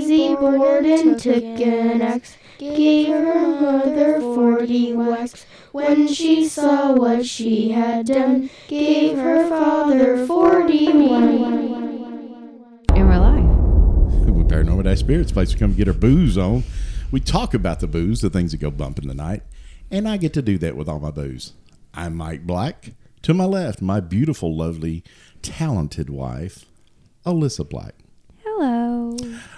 Lizzie Borden took an axe, gave her mother 40 whacks. When she saw what she had done, gave her father 41. And we're live. With Paranormal-Spirits, place to come get our booze on. We talk about the booze, the things that go bump in the night, and I get to do that with all my booze. I'm Mike Black. To my left, my beautiful, lovely, talented wife, Alyssa Black. Hello.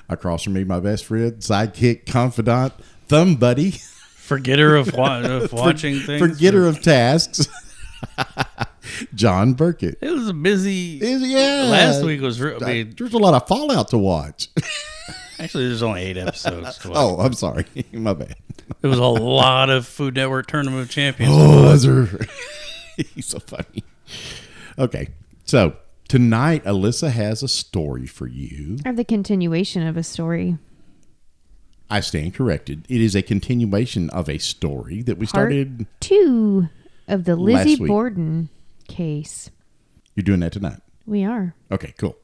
Across from me, my best friend, sidekick, confidant, thumb buddy. Forgetter of watching things. Forgetter of tasks. John Burkett. It was a busy. Yeah. Last week was. There's a lot of Fallout to watch. Actually, there's only 8 episodes. To watch. Oh, I'm sorry. My bad. It was a lot of Food Network Tournament of Champions. Oh, those are. He's so funny. Okay, so tonight Alyssa has a story for you. I have the continuation of a story. I stand corrected. It is a continuation of a story that we started. Part 2 of the Lizzie week. Borden case. You're doing that tonight? We are. Okay, cool.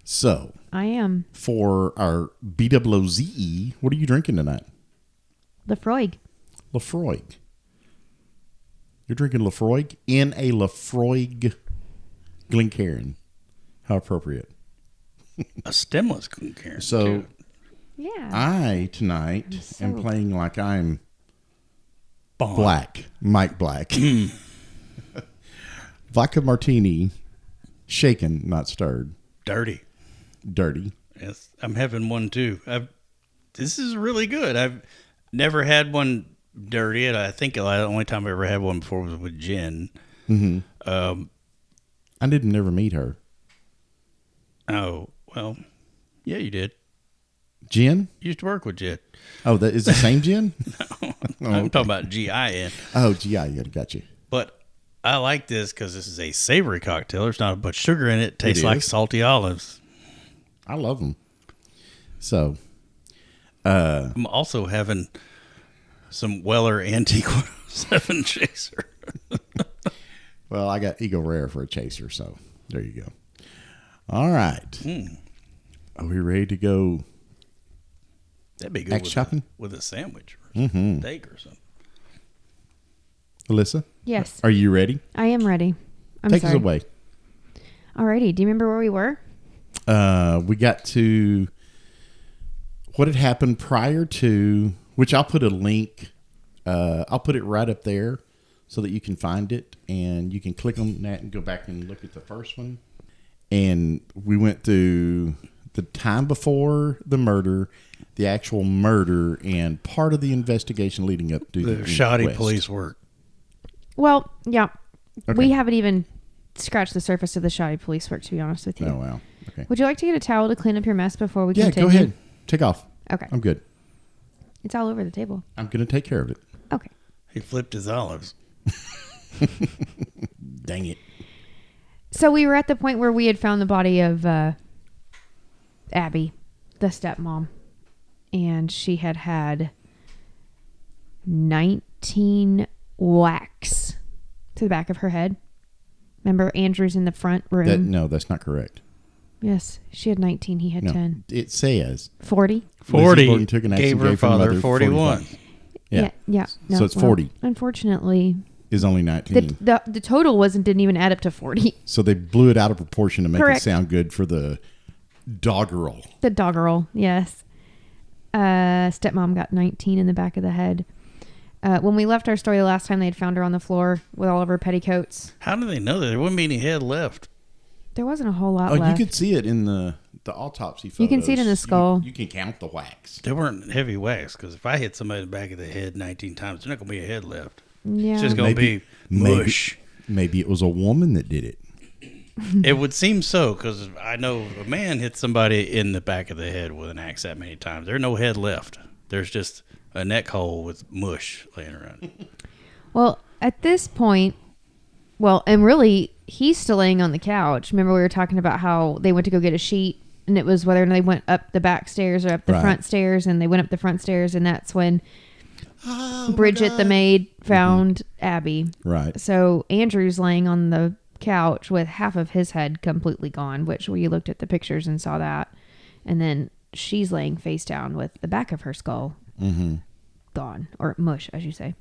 So, I am. for our BWOZE, what are you drinking tonight? Lefroy. Lefroy. You're drinking Lefroy in a Lefroy Glencairn. How appropriate. A stemless Glencairn. So, too. Yeah. I tonight am playing like I'm Bond. Black, Mike Black. Vodka martini, shaken, not stirred. Dirty. Dirty. Yes, I'm having one too. This is really good. I've never had one dirty. I think the only time I ever had one before was with gin. Mm-hmm. I didn't never meet her. Oh, well, yeah, you did. Gin? You used to work with Jen. Oh, that is the same gin? I'm talking about GIN. Oh, GI, got you. But I like this because this is a savory cocktail. There's not much sugar in it. It tastes like is. salty olives. I love them. So, I'm also having some Weller Antique 7 Chaser. well, I got Eagle Rare for a chaser, so there you go. All right. Are we ready to go? That'd be good Axe chopping? With a sandwich or steak or something. Alyssa? Yes. Are you ready? I am ready. I'm Take sorry. us away. Alrighty. Do you remember where we were? We got to what had happened prior to, which I'll put a link. I'll put it right up there so that you can find it and you can click on that and go back and look at the first one. And we went through the time before the murder, the actual murder, and part of the investigation leading up to The shoddy police work. Well, yeah. Okay. We haven't even scratched the surface of the shoddy police work, to be honest with you. Oh, wow. Okay. Would you like to get a towel to clean up your mess before we Yeah, continue? go ahead. Take off. Okay. I'm good. It's all over the table. I'm going to take care of it. Okay. He flipped his olives. Dang it. So we were at the point where we had found the body of Abby, the stepmom, and she had had 19 whacks to the back of her head. Remember, Andrew's in the front room. No, that's not correct. Yes, she had 19. He had No, 10. it says 40. 40. Borden took an axe Gave and her gave her father mother 41. 45. Yeah. Yeah. So it's 40. Unfortunately, Is only 19. the total didn't even add up to 40. So they blew it out of proportion to make Correct. it sound good for the doggerel. The doggerel, yes. Stepmom got 19 in the back of the head. When we left our story the last time, they had found her on the floor with all of her petticoats. How do they know that? There wouldn't be any head left. There wasn't a whole lot Oh, left. you could see it in the autopsy photos. You can see it in the skull. You can count the whacks. There weren't heavy whacks because if I hit somebody in the back of the head 19 times, there's not going to be a head left. Yeah. It's just going to be mush. Maybe it was a woman that did it. It would seem so because I know if a man hits somebody in the back of the head with an axe that many times, there's no head left. There's just a neck hole with mush laying around. Well, at this point, and really, he's still laying on the couch. Remember we were talking about how they went to go get a sheet, and it was whether or not they went up the back stairs or up the front stairs, and they went up the front stairs, and that's when Bridget, the maid, found Abby. Right. So Andrew's laying on the couch with half of his head completely gone, which we looked at the pictures and saw that. And then she's laying face down with the back of her skull gone, or mush, as you say.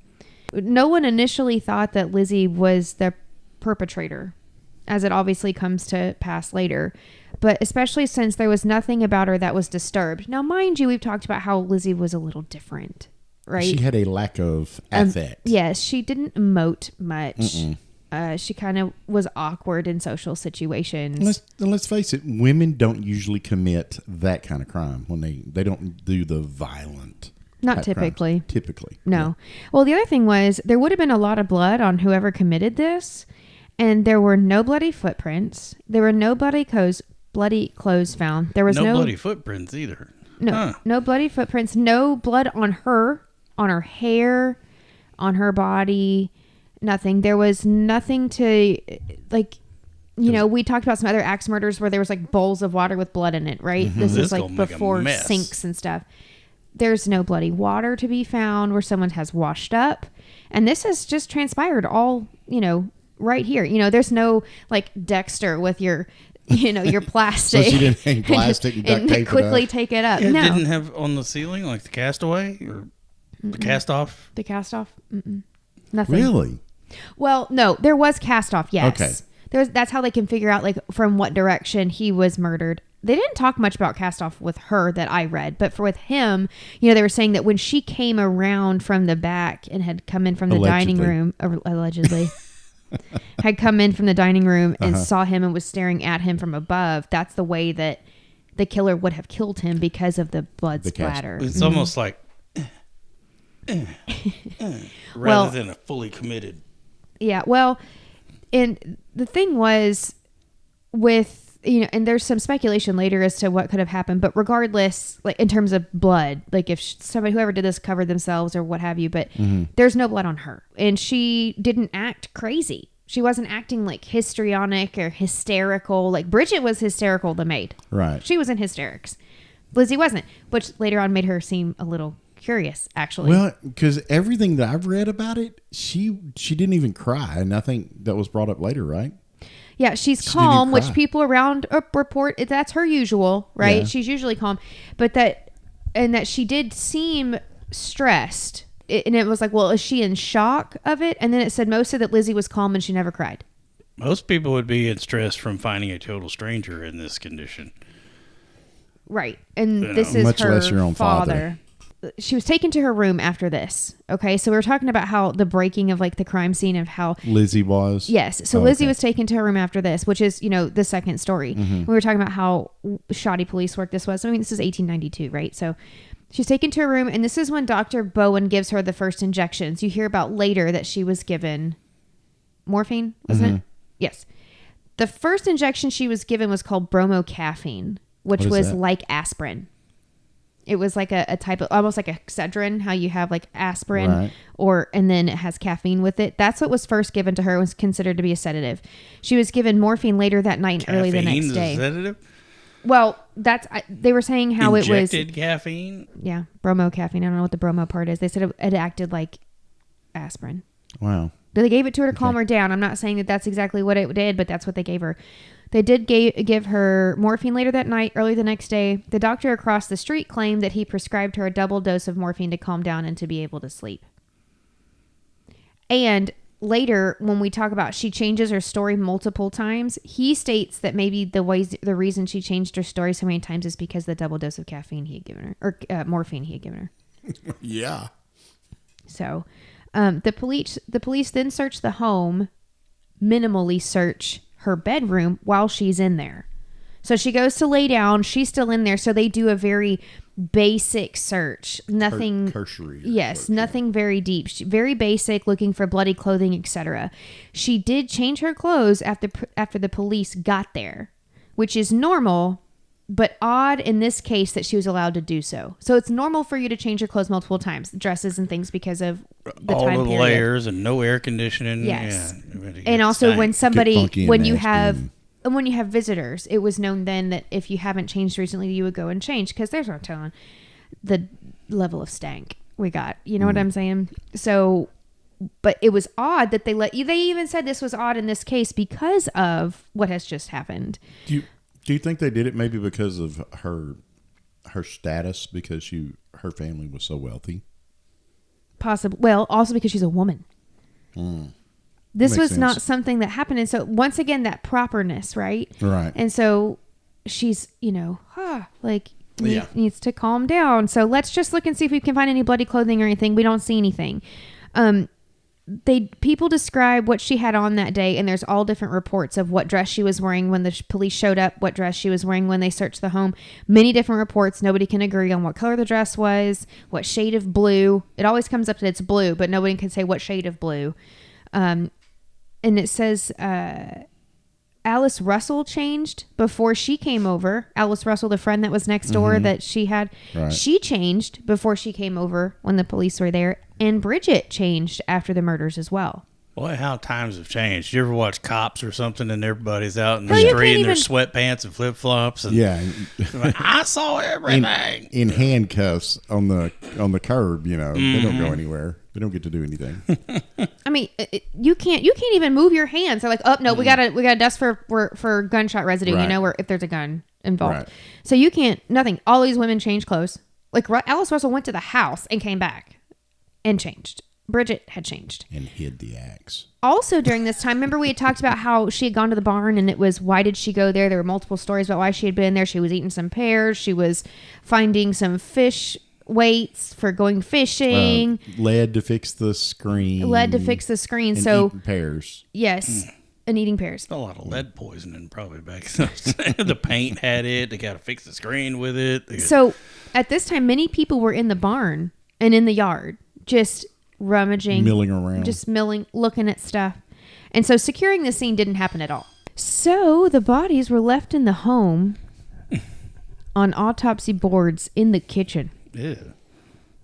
No one initially thought that Lizzie was the perpetrator, as it obviously comes to pass later, but especially since there was nothing about her that was disturbed. Now, mind you, we've talked about how Lizzie was a little different, right? She had a lack of affect. Yes, she didn't emote much. She kind of was awkward in social situations. Let's face it, women don't usually commit that kind of crime when they don't do the violent. Not typically. Crimes. Typically. No. Yeah. Well, the other thing was there would have been a lot of blood on whoever committed this, and there were no bloody footprints. There were no bloody clothes found. There was no bloody footprints either. No, no bloody footprints. No blood on her hair, on her body. Nothing. There was nothing to, like, you know, we talked about some other axe murders where there was like bowls of water with blood in it, right? This is like before sinks and stuff. There's no bloody water to be found where someone has washed up. And this has just transpired all, you know, right here. You know, there's no like Dexter with your, you know, your plastic. So she didn't hang plastic and duct tape quickly it up. take it up. It No. didn't have on the ceiling like the castaway or the cast off? The cast off? Nothing. Really? Well, no, there was cast off. Yes. Okay. That's how they can figure out like from what direction he was murdered. They didn't talk much about cast off with her that I read, but with him, you know, they were saying that when she came around from the back and had come in from the dining room, allegedly, had come in from the dining room and saw him and was staring at him from above. That's the way that the killer would have killed him because of the blood splatter. It's almost like rather than a fully committed. Yeah. Well, and the thing was with, you know, and there's some speculation later as to what could have happened, but regardless, like in terms of blood, like if somebody, whoever did this covered themselves or what have you, but there's no blood on her and she didn't act crazy. She wasn't acting like histrionic or hysterical. Like Bridget was hysterical, the maid. Right. She was in hysterics. Lizzie wasn't, which later on made her seem a little curious, actually. Well, because everything that I've read about it, she didn't even cry, and I think that was brought up later, right? Yeah, she's calm, which people around report that's her usual, right? Yeah. She's usually calm, but that she did seem stressed, and it was like, well, is she in shock of it? And then it said mostly that Lizzie was calm and she never cried. Most people would be in stress from finding a total stranger in this condition, right? And this is much her less your own father. She was taken to her room after this. Okay. So we were talking about how the breaking of like the crime scene of how Lizzie was. Yes. So Lizzie was taken to her room after this, which is, you know, the second story. We were talking about how shoddy police work this was. I mean, this is 1892, right? So she's taken to her room and this is when Dr. Bowen gives her the first injections. You hear about later that she was given morphine, wasn't it? Yes. The first injection she was given was called bromocaffeine, which was like aspirin. It was like a type of, almost like a Excedrin, how you have like aspirin and then it has caffeine with it. That's what was first given to her. It was considered to be a sedative. She was given morphine later that night and early the next day. Caffeine is a sedative? Well, they were saying how Injected caffeine? Yeah, bromocaffeine. I don't know what the bromo part is. They said it acted like aspirin. Wow. They gave it to her to calm her down. I'm not saying that that's exactly what it did, but that's what they gave her. They did give her morphine later that night, early the next day. The doctor across the street claimed that he prescribed her a double dose of morphine to calm down and to be able to sleep. And later, when we talk about she changes her story multiple times, he states that maybe the reason she changed her story so many times is because of the double dose of caffeine he had given her, or morphine he had given her. Yeah. So the police then search the home, minimally search her bedroom while she's in there. So she goes to lay down. She's still in there. So they do a very basic search. Nothing cursory. Yes, search, nothing very deep. Very basic, looking for bloody clothing, etc. She did change her clothes after the police got there, which is normal, but odd in this case that she was allowed to do so. So it's normal for you to change your clothes multiple times, dresses and things, because of the all time the period. Layers and no air conditioning. Yes. Yeah, and also when you have visitors, it was known then that if you haven't changed recently, you would go and change, because there's no telling the level of stank we got. You know what I'm saying? So, but it was odd that they even said this was odd in this case because of what has just happened. Do you think they did it maybe because of her her status because her family was so wealthy? Possible. Well, also because she's a woman. This Makes was sense. not something that happened. And so once again, that properness, right? Right. And so she's, needs to calm down. So let's just look and see if we can find any bloody clothing or anything. We don't see anything. People describe what she had on that day, and there's all different reports of what dress she was wearing when the police showed up, what dress she was wearing when they searched the home. Many different reports. Nobody can agree on what color the dress was, what shade of blue. It always comes up that it's blue, but nobody can say what shade of blue. And it says Alice Russell changed before she came over. Alice Russell, the friend that was next door that she had, Right. she changed before she came over when the police were there. And Bridget changed after the murders as well. Boy, how times have changed. You ever watch Cops or something and everybody's out in the Well, you street can't in their even- sweatpants and flip-flops? And Yeah. I saw everything. In handcuffs on the curb, they don't go anywhere. They don't get to do anything. I mean, you can't even move your hands. They're like, oh no, we gotta dust for gunshot residue. Right. Where if there's a gun involved, Right. so you can't nothing. All these women change clothes. Like Alice Russell went to the house and came back and changed. Bridget had changed. And hid the axe. Also during this time, remember we had talked about how she had gone to the barn and it was, why did she go there? There were multiple stories about why she had been there. She was eating some pears. She was finding some fish weights for going fishing. Lead to fix the screen. And so eating pears. Yes. And eating pears. A lot of lead poisoning probably back then. The paint had it. They got to fix the screen with it. So at this time, many people were in the barn and in the yard, just rummaging, Milling around. just looking at stuff. And so securing the scene didn't happen at all. So the bodies were left in the home on autopsy boards in the kitchen Ew.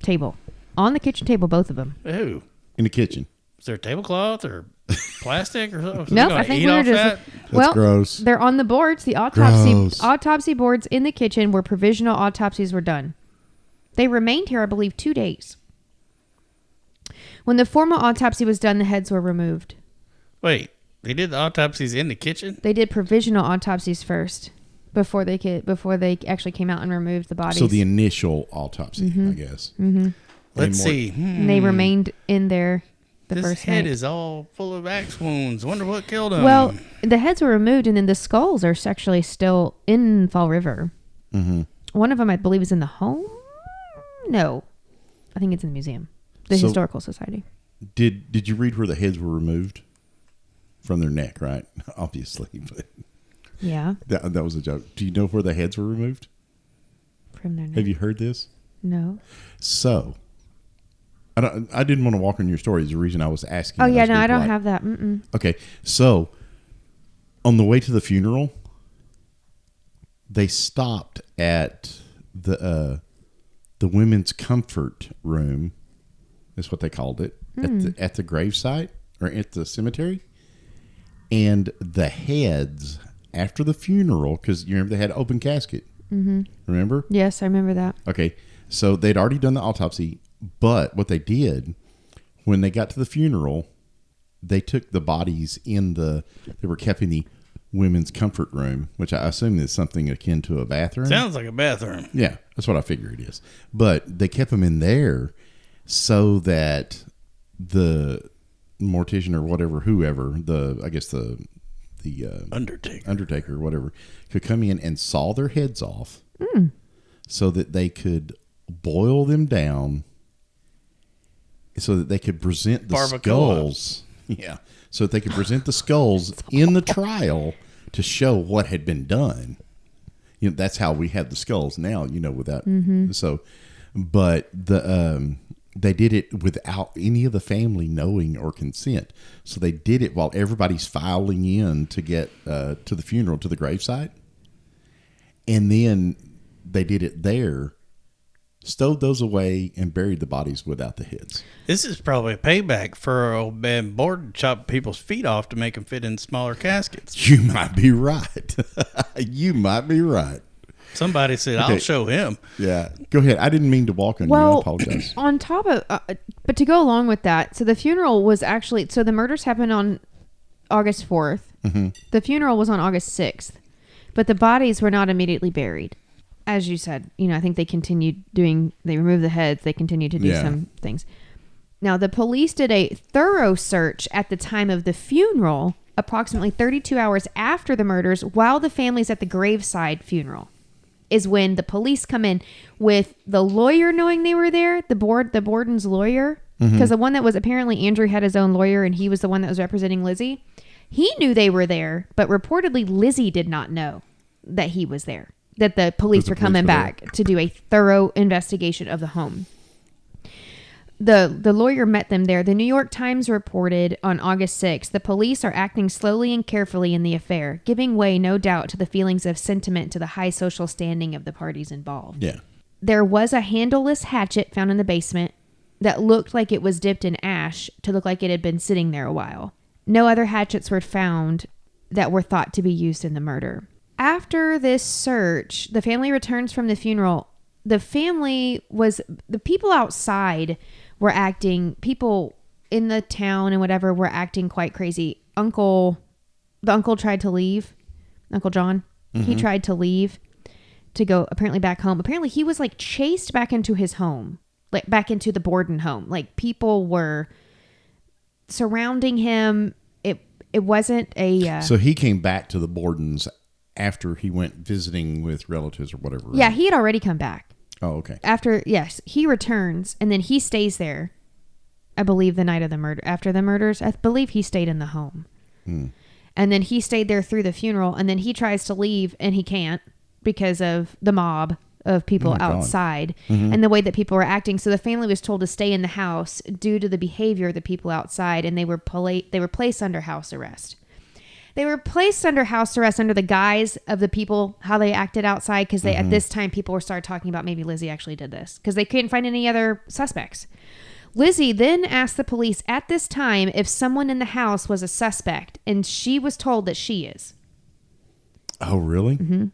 table. On the kitchen table, both of them. Ew. In the kitchen. Is there a tablecloth or plastic or something? Nope, I think we were just... That's gross. They're on the boards. The Gross. autopsy boards in the kitchen where provisional autopsies were done. They remained here, I believe, 2 days. When the formal autopsy was done, the heads were removed. Wait, they did the autopsies in the kitchen? They did provisional autopsies first before they actually came out and removed the bodies. So the initial autopsy, I guess. Mm-hmm. Let's see. And they remained in there the This first head night. is all full of axe wounds. Wonder what killed him. Well, the heads were removed, and then the skulls are actually still in Fall River. Mm-hmm. One of them, I believe, is in the home. No, I think it's in the museum, the Historical Society. Did you read where the heads were removed from their neck? Right, obviously, but Yeah, that was a joke. Do you know where the heads were removed? from their neck. Have you heard this? No. So, I didn't want to walk on your story. Is the reason I was asking. Oh that. yeah, was no, being I don't polite. have that. Mm-mm. Okay, so on the way to the funeral, they stopped at the women's comfort room. That's what they called it at the gravesite or at the cemetery, and the heads after the funeral, because you remember they had an open casket. Mm-hmm. Remember? Yes, I remember that. Okay, so they'd already done the autopsy, but what they did when they got to the funeral, they took the bodies they were kept in the women's comfort room, which I assume is something akin to a bathroom. Sounds like a bathroom. Yeah, that's what I figure it is. But they kept them in there so that the mortician or whatever, whoever, the Undertaker or whatever, could come in and saw their heads off so that they could boil them down so that they could present the Barbacoa. skulls. Yeah. So that they could present the skulls in the trial to show what had been done. You know, that's how we have the skulls now, without so but they did it without any of the family knowing or consent. So they did it while everybody's filing in to get to the funeral, to the gravesite. And then they did it there, stowed those away, and buried the bodies without the heads. This is probably a payback for old man Borden chopping people's feet off to make them fit in smaller caskets. You might be right. You might be right. Somebody said, I'll show him. Yeah. Go ahead. I didn't mean to walk on you. I apologize. On top of, but to go along with that, so the funeral was actually, so the murders happened on August 4th. Mm-hmm. The funeral was on August 6th, but the bodies were not immediately buried. as you said, I think they removed the heads. They continued to do some things. Now, the police did a thorough search at the time of the funeral, approximately 32 hours after the murders, while the family's at the graveside funeral, is when the police come in with the lawyer knowing they were there, the Borden's lawyer, because the one that was apparently Andrew had his own lawyer and he was the one that was representing Lizzie. He knew they were there, but reportedly Lizzie did not know that he was there, that the police were coming back to do a thorough investigation of the home. The lawyer met them there. The New York Times reported on August 6th, the police are acting slowly and carefully in the affair, giving way, no doubt, to the feelings of sentiment to the high social standing of the parties involved. Yeah. There was a handleless hatchet found in the basement that looked like it was dipped in ash to look like it had been sitting there a while. No other hatchets were found that were thought to be used in the murder. After this search, the family returns from the funeral. The people outside were acting, people in the town and whatever were acting quite crazy. The uncle tried to leave. Uncle John, he tried to leave to go apparently back home. Apparently he was like chased back into his home, like back into the Borden home. Like people were surrounding him. It wasn't a... So he came back to the Bordens after he went visiting with relatives or whatever. Right? Yeah, he had already come back. Oh, okay. Yes, he returns and then he stays there. I believe the night of the murder, after the murders, I believe he stayed in the home. And then he stayed there through the funeral, and then he tries to leave and he can't because of the mob of people outside and the way that people were acting. So the family was told to stay in the house due to the behavior of the people outside, and they were placed under house arrest. They were placed under house arrest under the guise of the people, how they acted outside, because at this time people were started talking about maybe Lizzie actually did this because they couldn't find any other suspects. Lizzie then asked the police at this time if someone in the house was a suspect, and she was told that she is. Oh, really? Mm-hmm.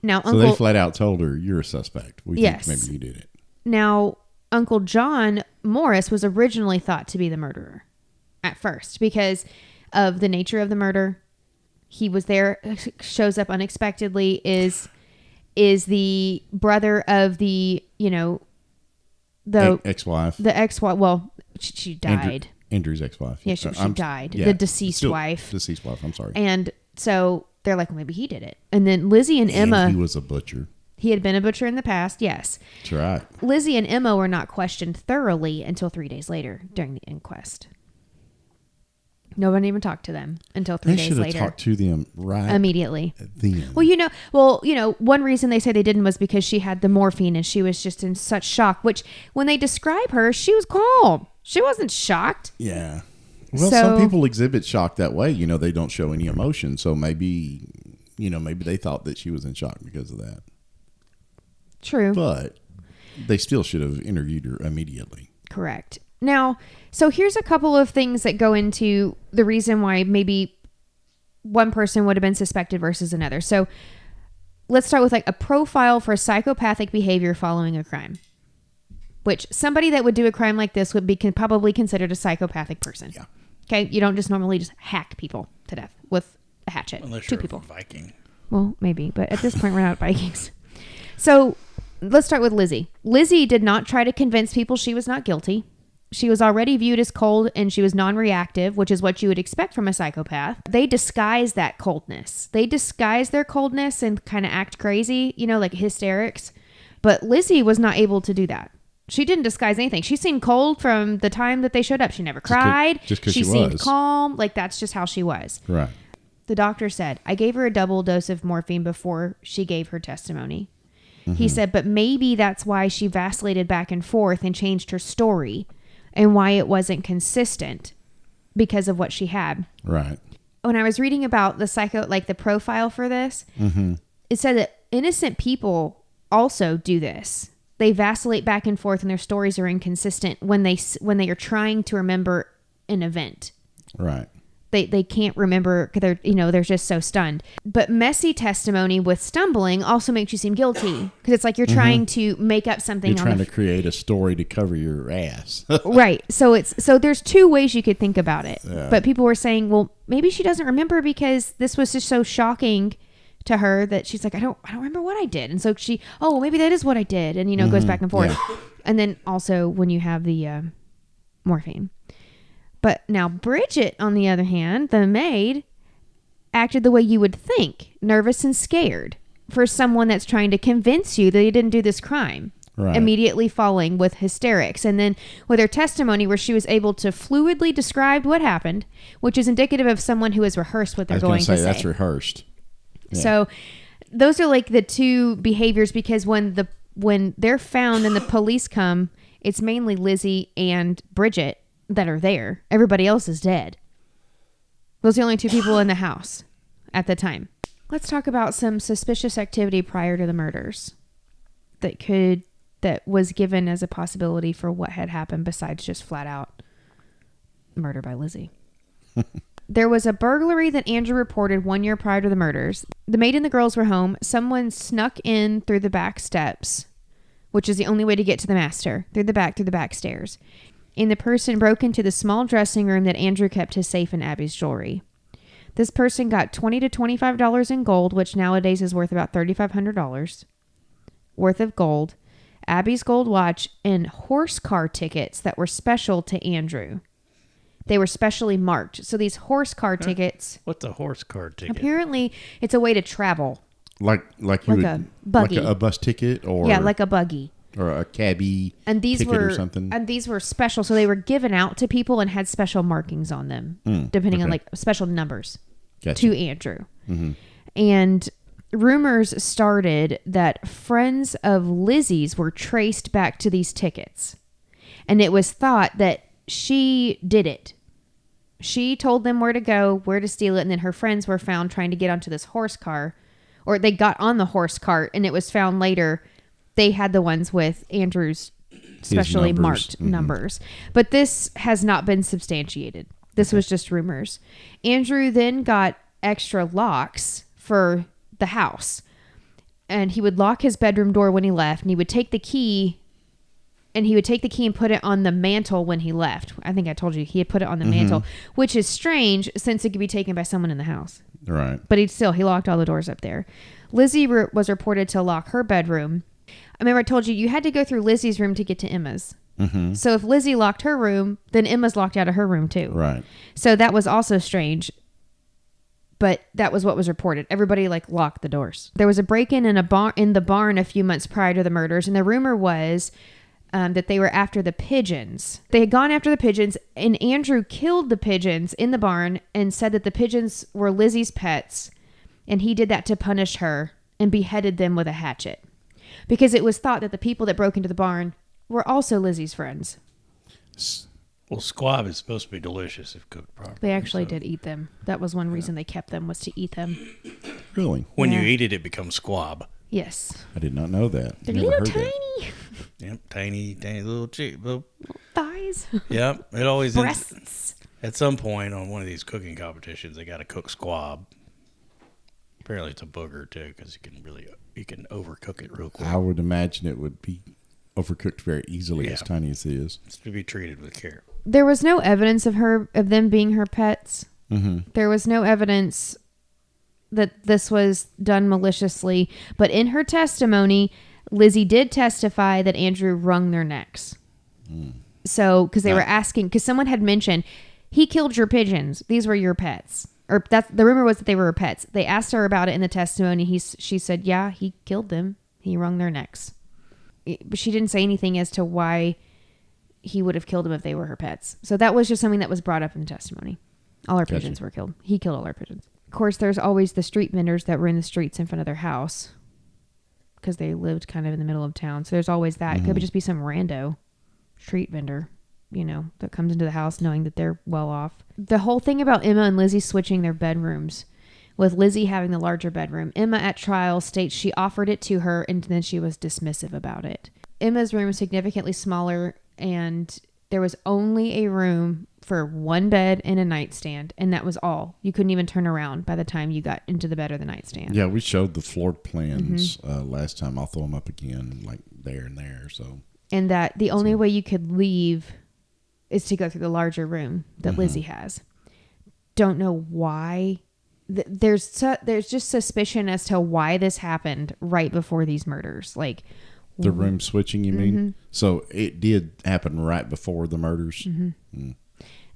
Now, so they flat out told her, you're a suspect. We think maybe you did it. Now, Uncle John Morris was originally thought to be the murderer at first because of the nature of the murder. He was there, shows up unexpectedly, is the brother of the, the ex-wife. The ex-wife. Well, she died. Andrew's ex-wife. Yeah, she died. Yeah, the deceased wife. Deceased wife, I'm sorry. And so they're like, well, maybe he did it. And then Lizzie and Emma. He was a butcher. He had been a butcher in the past, yes. That's right. Lizzie and Emma were not questioned thoroughly until 3 days later during the inquest. Nobody even talked to them until 3 days later. They should have talked to them immediately. Then. Well, one reason they say they didn't was because she had the morphine and she was just in such shock, which when they describe her, she was calm. She wasn't shocked. Yeah. Well, some people exhibit shock that way. They don't show any emotion. So maybe they thought that she was in shock because of that. True. But they still should have interviewed her immediately. Correct. Now, so here's a couple of things that go into the reason why maybe one person would have been suspected versus another. So let's start with like a profile for psychopathic behavior following a crime, which somebody that would do a crime like this would be probably considered a psychopathic person. Yeah. Okay. You don't just normally just hack people to death with a hatchet. Unless Two you're people. a Viking. Well, maybe, but at this point we're not Vikings. So let's start with Lizzie. Lizzie did not try to convince people she was not guilty. She was already viewed as cold and she was non-reactive, which is what you would expect from a psychopath. They disguise that coldness. They disguise their coldness and kind of act crazy, like hysterics. But Lizzie was not able to do that. She didn't disguise anything. She seemed cold from the time that they showed up. She never cried. Just because she seemed calm. Like that's just how she was. Right. The doctor said, I gave her a double dose of morphine before she gave her testimony. He said, but maybe that's why she vacillated back and forth and changed her story and why it wasn't consistent because of what she had. Right. When I was reading about the profile for this, it said that innocent people also do this. They vacillate back and forth and their stories are inconsistent when they are trying to remember an event. Right. They can't remember because they're just so stunned. But messy testimony with stumbling also makes you seem guilty because it's like you're trying to make up something. You're trying to create a story to cover your ass. Right. So there's two ways you could think about it. Yeah. But people were saying, well, maybe she doesn't remember because this was just so shocking to her that she's like, I don't remember what I did. And so maybe that is what I did. And, goes back and forth. Yeah. And then also when you have the morphine. But now Bridget, on the other hand, the maid, acted the way you would think, nervous and scared for someone that's trying to convince you that they didn't do this crime. Right. Immediately following with hysterics. And then with her testimony where she was able to fluidly describe what happened, which is indicative of someone who has rehearsed what they're going to say. That's rehearsed. Yeah. So those are like the two behaviors, because when they're found and the police come, it's mainly Lizzie and Bridget that are there. Everybody else is dead. Those are the only two people in the house at the time. Let's talk about some suspicious activity prior to the murders that was given as a possibility for what had happened besides just flat out murder by Lizzie. There was a burglary that Andrew reported 1 year prior to the murders. The maid and the girls were home. Someone snuck in through the back steps, which is the only way to get to the master, through the back stairs. And the person broke into the small dressing room that Andrew kept his safe and Abby's jewelry. This person got $20 to $25 in gold, which nowadays is worth about $3,500 worth of gold, Abby's gold watch, and horse car tickets that were special to Andrew. They were specially marked. So these horse car tickets. What's a horse car ticket? Apparently, it's a way to travel. Like a buggy. Like a bus ticket, or like a buggy. Or a cabbie ticket or something. And these were special. So they were given out to people and had special markings on them, depending on like special numbers to Andrew. Mm-hmm. And rumors started that friends of Lizzie's were traced back to these tickets. And it was thought that she did it. She told them where to go, where to steal it. And then her friends were found trying to get onto this horse car, or they got on the horse cart, and it was found later they had the ones with Andrew's specially marked numbers. But this has not been substantiated. This was just rumors. Andrew then got extra locks for the house, and he would lock his bedroom door when he left, and he would take the key and put it on the mantle when he left. I think I told you he had put it on the mantle, which is strange since it could be taken by someone in the house. Right. But he locked all the doors up there. Lizzie was reported to lock her bedroom. I remember I told you had to go through Lizzie's room to get to Emma's. Mm-hmm. So if Lizzie locked her room, then Emma's locked out of her room too. Right. So that was also strange. But that was what was reported. Everybody locked the doors. There was a break-in in the barn a few months prior to the murders, and the rumor was that they were after the pigeons. They had gone after the pigeons, and Andrew killed the pigeons in the barn and said that the pigeons were Lizzie's pets, and he did that to punish her and beheaded them with a hatchet. Because it was thought that the people that broke into the barn were also Lizzie's friends. Well, squab is supposed to be delicious if cooked properly. They actually did eat them. That was one reason they kept them, was to eat them. Really? When you eat it becomes squab. Yes. I did not know that. They're little tiny. Yep, tiny little thighs. Yep, it always breasts. At some point on one of these cooking competitions, they got to cook squab. Apparently, it's a booger too, because you can overcook it real quick. I would imagine it would be overcooked very easily, as tiny as it is. It's to be treated with care. There was no evidence of them being her pets. Mm-hmm. There was no evidence that this was done maliciously. But in her testimony, Lizzie did testify that Andrew wrung their necks. So, because they were asking, because someone had mentioned, he killed your pigeons. These were your pets. Or the rumor was that they were her pets. They asked her about it in the testimony. She said, yeah, he killed them. He wrung their necks. But she didn't say anything as to why he would have killed them if they were her pets. So that was just something that was brought up in the testimony. All our pigeons were killed. He killed all our pigeons. Of course, there's always the street vendors that were in the streets in front of their house because they lived kind of in the middle of town. So there's always that. It could just be some rando street vendor, that comes into the house knowing that they're well off. The whole thing about Emma and Lizzie switching their bedrooms, with Lizzie having the larger bedroom. Emma at trial states she offered it to her and then she was dismissive about it. Emma's room was significantly smaller, and there was only a room for one bed and a nightstand, and that was all. You couldn't even turn around by the time you got into the bed or the nightstand. Yeah, we showed the floor plans last time. I'll throw them up again, there and there. So, and that the only way you could leave is to go through the larger room that Lizzie has. Don't know why there's just suspicion as to why this happened right before these murders. Like the room switching, you mean? So it did happen right before the murders.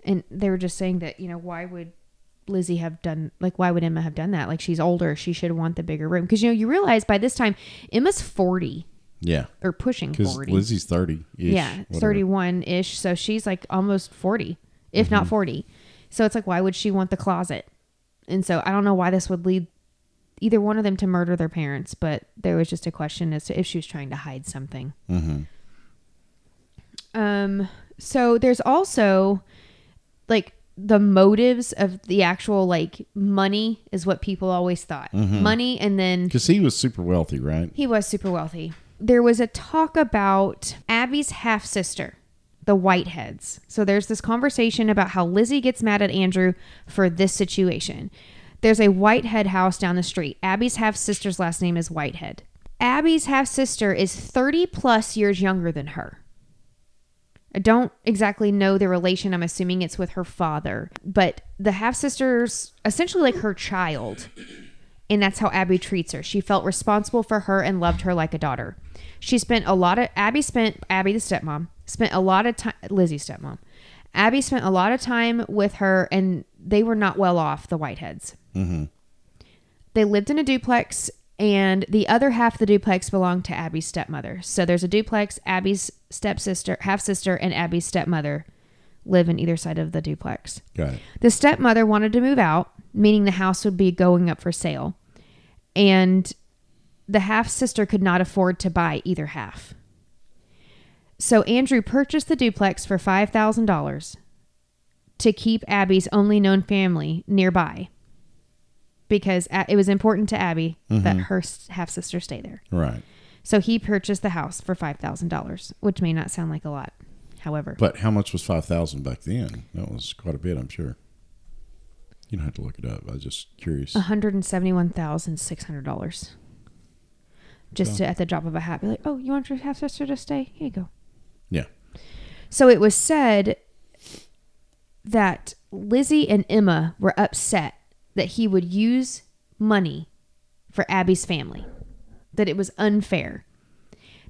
And they were just saying that, why would Lizzie have done, like, why would Emma have done that? Like, she's older. She should want the bigger room. Because, you realize by this time, Emma's 40. Yeah. Or pushing 40. Lizzie's 30-ish. Yeah, 31-ish. So she's like almost 40, if not 40. So it's like, why would she want the closet? And so I don't know why this would lead either one of them to murder their parents, but there was just a question as to if she was trying to hide something. So there's also like the motives of the actual, like, money is what people always thought. Money, and then because he was super wealthy, right? He was super wealthy. There was a talk about Abby's half sister, the Whiteheads. So there's this conversation about how Lizzie gets mad at Andrew for this situation. There's a Whitehead house down the street. Abby's half sister's last name is Whitehead. Abby's half sister is 30 plus years younger than her. I don't exactly know the relation. I'm assuming it's with her father, but the half sister's essentially like her child. And that's how Abby treats her. She felt responsible for her and loved her like a daughter. Abby the stepmom, spent a lot of time, Lizzie's stepmom. Abby spent a lot of time with her, and they were not well off, the Whiteheads. They lived in a duplex, and the other half of the duplex belonged to Abby's stepmother. So there's a duplex, Abby's stepsister, half sister, and Abby's stepmother live in either side of the duplex. Got it. The stepmother wanted to move out, meaning the house would be going up for sale. And the half sister could not afford to buy either half. So Andrew purchased the duplex for $5,000 to keep Abby's only known family nearby, because it was important to Abby that her half sister stay there. Right. So he purchased the house for $5,000, which may not sound like a lot. However, but how much was $5,000 back then? That was quite a bit, I'm sure. You don't have to look it up. I was just curious. $171,600. Just at the drop of a hat, be like, "Oh, you want your half sister to stay? Here you go." Yeah. So it was said that Lizzie and Emma were upset that he would use money for Abby's family, that it was unfair,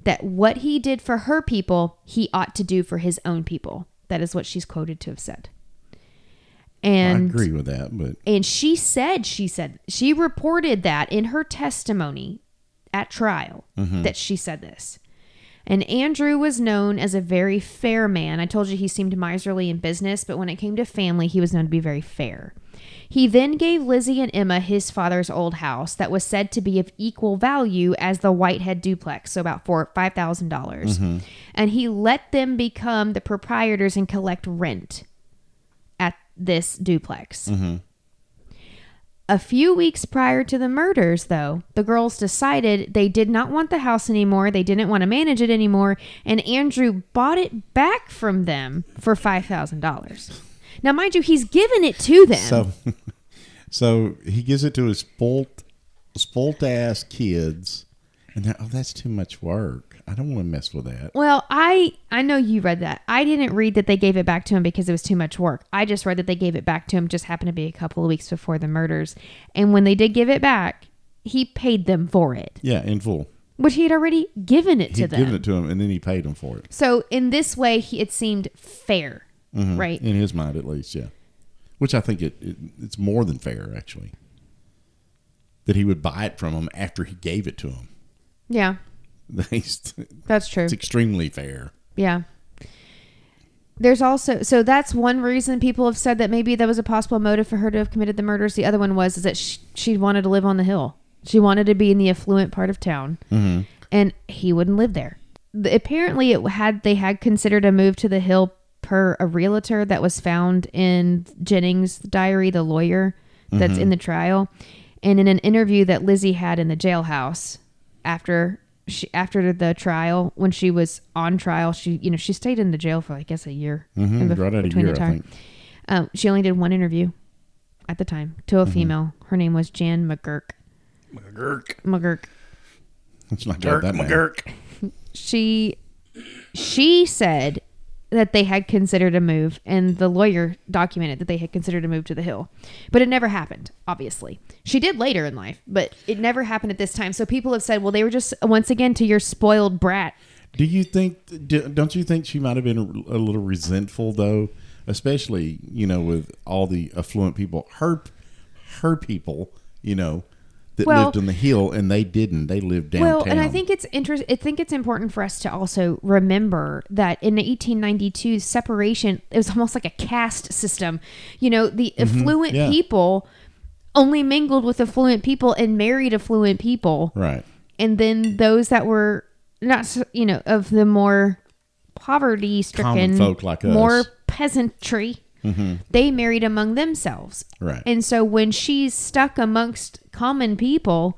that what he did for her people, he ought to do for his own people. That is what she's quoted to have said. And I agree with that, but she reported that in her testimony at trial, that she said this. And Andrew was known as a very fair man. I told you he seemed miserly in business, but when it came to family, he was known to be very fair. He then gave Lizzie and Emma his father's old house that was said to be of equal value as the Whitehead duplex, so about $5,000. And he let them become the proprietors and collect rent at this duplex. A few weeks prior to the murders, though, the girls decided they did not want the house anymore. They didn't want to manage it anymore. And Andrew bought it back from them for $5,000. Now, mind you, he's given it to them. So he gives it to his spoilt ass kids. And that's too much work. I don't want to mess with that. Well, I know you read that. I didn't read that they gave it back to him because it was too much work. I just read that they gave it back to him. Just happened to be a couple of weeks before the murders. And when they did give it back, he paid them for it. Yeah, in full. Which he had already given it to them. He'd given it to him, and then he paid them for it. So in this way, it seemed fair, right? In his mind, at least, yeah. Which I think it's more than fair, actually. That he would buy it from him after he gave it to him. Yeah. That's true. It's extremely fair. Yeah. There's also, so that's one reason people have said that maybe there was a possible motive for her to have committed the murders. The other one is that she wanted to live on the hill. She wanted to be in the affluent part of town, and he wouldn't live there. Apparently, they had considered a move to the hill per a realtor that was found in Jennings' diary, the lawyer that's in the trial, and in an interview that Lizzie had in the jailhouse after the trial, when she was on trial, she stayed in the jail for, I guess, a year. Right at a year, I think. She only did one interview at the time to a female. Her name was Jan McGurk. McGurk. It's not Dirk that McGurk. She said that they had considered a move, and the lawyer documented that they had considered a move to the hill, but it never happened. Obviously, she did later in life, but it never happened at this time. So people have said, well, they were just, once again, to your spoiled brat. Do you think? Don't you think she might have been a little resentful though, especially with all the affluent people, her people, that lived on the hill, and they didn't. They lived downtown. Well, and I think it's important for us to also remember that in the 1892 separation, it was almost like a caste system. The affluent people only mingled with affluent people and married affluent people. Right. And then those that were not, of the more poverty-stricken, common folk like us, more peasantry, they married among themselves. Right. And so when she's stuck amongst common people,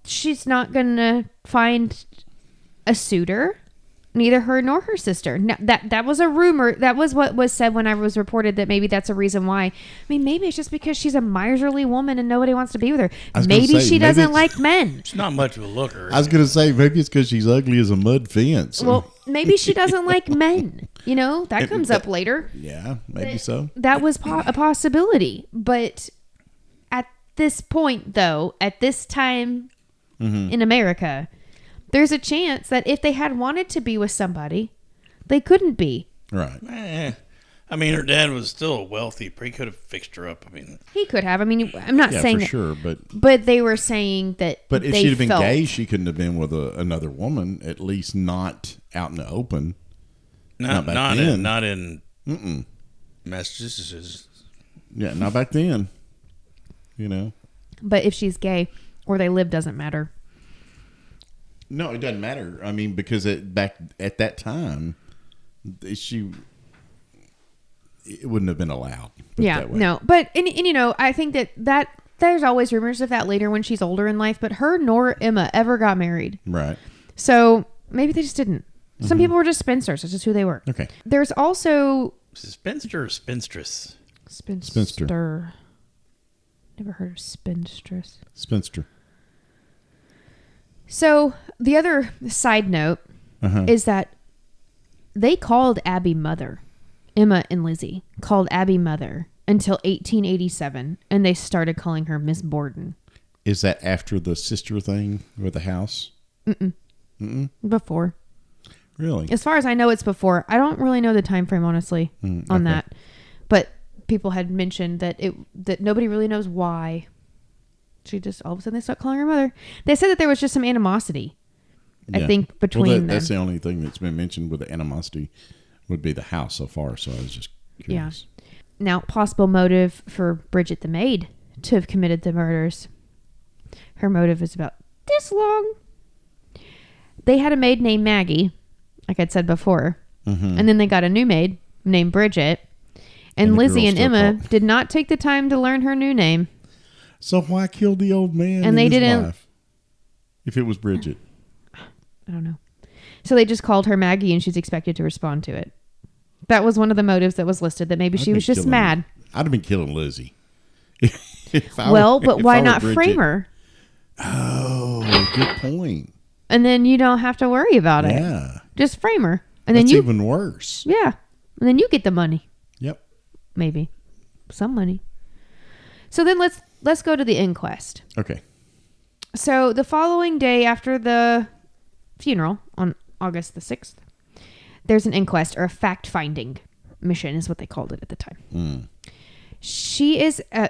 she's not going to find a suitor, neither her nor her sister. Now, that was a rumor. That was what was said when I was reported that maybe that's a reason why. I mean, maybe it's just because she's a miserly woman and nobody wants to be with her. Maybe she doesn't like men. She's not much of a looker. I was going to say, maybe it's because she's ugly as a mud fence. Well, maybe she doesn't like men. That comes up later. Yeah, maybe so. That was a possibility. But at this point, though, at this time in America, there's a chance that if they had wanted to be with somebody, they couldn't be. Right. I mean, her dad was still wealthy. He could have fixed her up. I mean, he could have. I mean, I'm not saying for that, sure, but they were saying that. But if she'd have been gay, she couldn't have been with another woman. At least not out in the open. Not back then. Not in Massachusetts. Yeah, not back then. But if she's gay or they live, doesn't matter. No, it doesn't matter. I mean, because back at that time, it wouldn't have been allowed. Yeah, no. But, and I think that there's always rumors of that later when she's older in life, but her nor Emma ever got married. Right. So maybe they just didn't. Some people were just spinsters. That's just who they were. Okay. There's also... Spinster or spinstress? Spinster. Never heard of spinstress. Spinster. So the other side note is that they called Abby mother. Emma and Lizzie called Abby mother until 1887, and they started calling her Miss Borden. Is that after the sister thing with the house? Before. Really? As far as I know, it's before. I don't really know the time frame, honestly, on that. But people had mentioned that nobody really knows why. She just, all of a sudden, they start calling her mother. They said that there was just some animosity, I think, between them. That's the only thing that's been mentioned with the animosity would be the house so far. So I was just curious. Yeah. Now, possible motive for Bridget the maid to have committed the murders. Her motive is about this long. They had a maid named Maggie, like I'd said before. And then they got a new maid named Bridget. And Lizzie and Emma did not take the time to learn her new name. So why kill the old man and they his didn't wife? If it was Bridget. I don't know. So they just called her Maggie and she's expected to respond to it. That was one of the motives that was listed, that maybe she was just mad. I'd have been killing Lizzie. But why not frame her? Oh, good point. And then you don't have to worry about it. Yeah. Just frame her. And That's then you even worse. Yeah. And then you get the money. Yep. Maybe. Some money. So then let's go to the inquest. Okay. So the following day after the funeral on August the 6th, there's an inquest, or a fact-finding mission is what they called it at the time.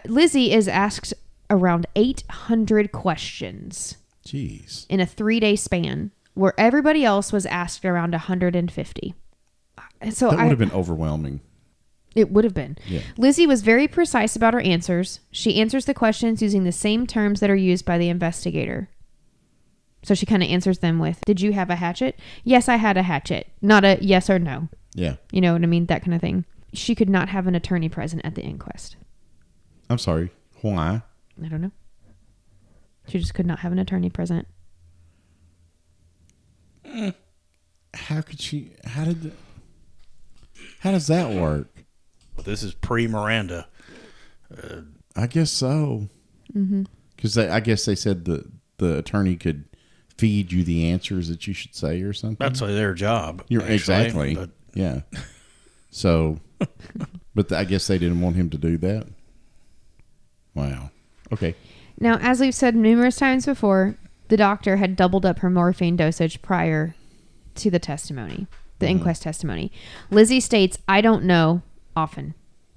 Lizzie is asked around 800 questions. Jeez. In a 3-day span, where everybody else was asked around 150. So that would have been overwhelming. It would have been. Yeah. Lizzie was very precise about her answers. She answers the questions using the same terms that are used by the investigator. So she kind of answers them with, did you have a hatchet? Yes, I had a hatchet. Not a yes or no. Yeah. You know what I mean? That kind of thing. She could not have an attorney present at the inquest. I'm sorry. Why? I don't know. She just could not have an attorney present. How does that work? Well, this is pre-Miranda. I guess so. Because I guess they said the attorney could feed you the answers that you should say or something. That's their job. Exactly. But, Yeah. So, but I guess they didn't want him to do that. Wow. Okay. Now, as we've said numerous times before, the doctor had doubled up her morphine dosage prior to the testimony, the inquest testimony. Lizzie states, "I don't know," often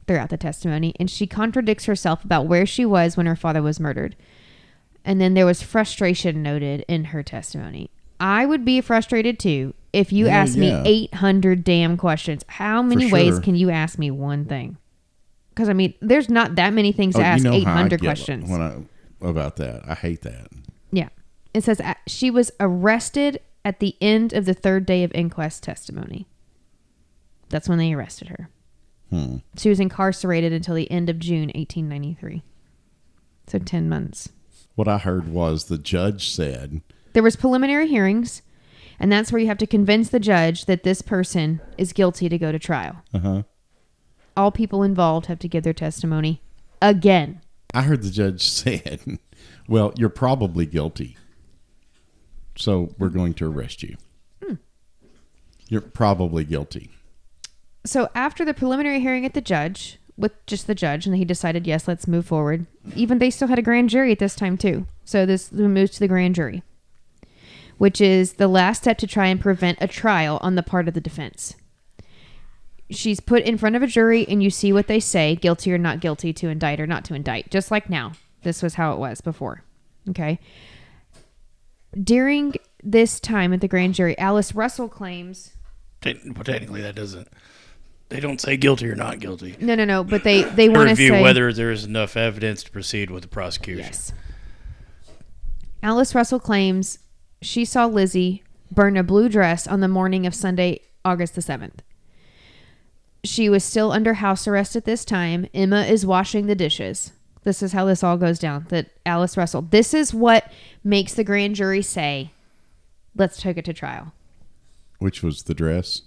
throughout the testimony, and she contradicts herself about where she was when her father was murdered. And then there was frustration noted in her testimony. I would be frustrated too if you asked me 800 damn questions. How many ways can you ask me one thing? Because, I mean, there's not that many things to ask 800 questions. About that. I hate that. Yeah. It says she was arrested at the end of the third day of inquest testimony. That's when they arrested her. She was incarcerated until the end of June 1893. So 10 months. What I heard was the judge said... There was preliminary hearings, and that's where you have to convince the judge that this person is guilty to go to trial. Uh-huh. All people involved have to give their testimony again. I heard the judge said, well, you're probably guilty, so we're going to arrest you. You're probably guilty. So after the preliminary hearing at the judge, with just the judge, and he decided, yes, let's move forward. Even they still had a grand jury at this time too. So this moves to the grand jury, which is the last step to try and prevent a trial on the part of the defense. She's put in front of a jury and you see what they say, guilty or not guilty, to indict or not to indict. Just like now. This was how it was before. Okay. During this time at the grand jury, Alice Russell claims... Technically, that doesn't... They don't say guilty or not guilty. No. But they want to say... whether there is enough evidence to proceed with the prosecution. Yes. Alice Russell claims she saw Lizzie burn a blue dress on the morning of Sunday, August the 7th. She was still under house arrest at this time. Emma is washing the dishes. This is how this all goes down. That Alice Russell. This is what makes the grand jury say, let's take it to trial. Which was the dress?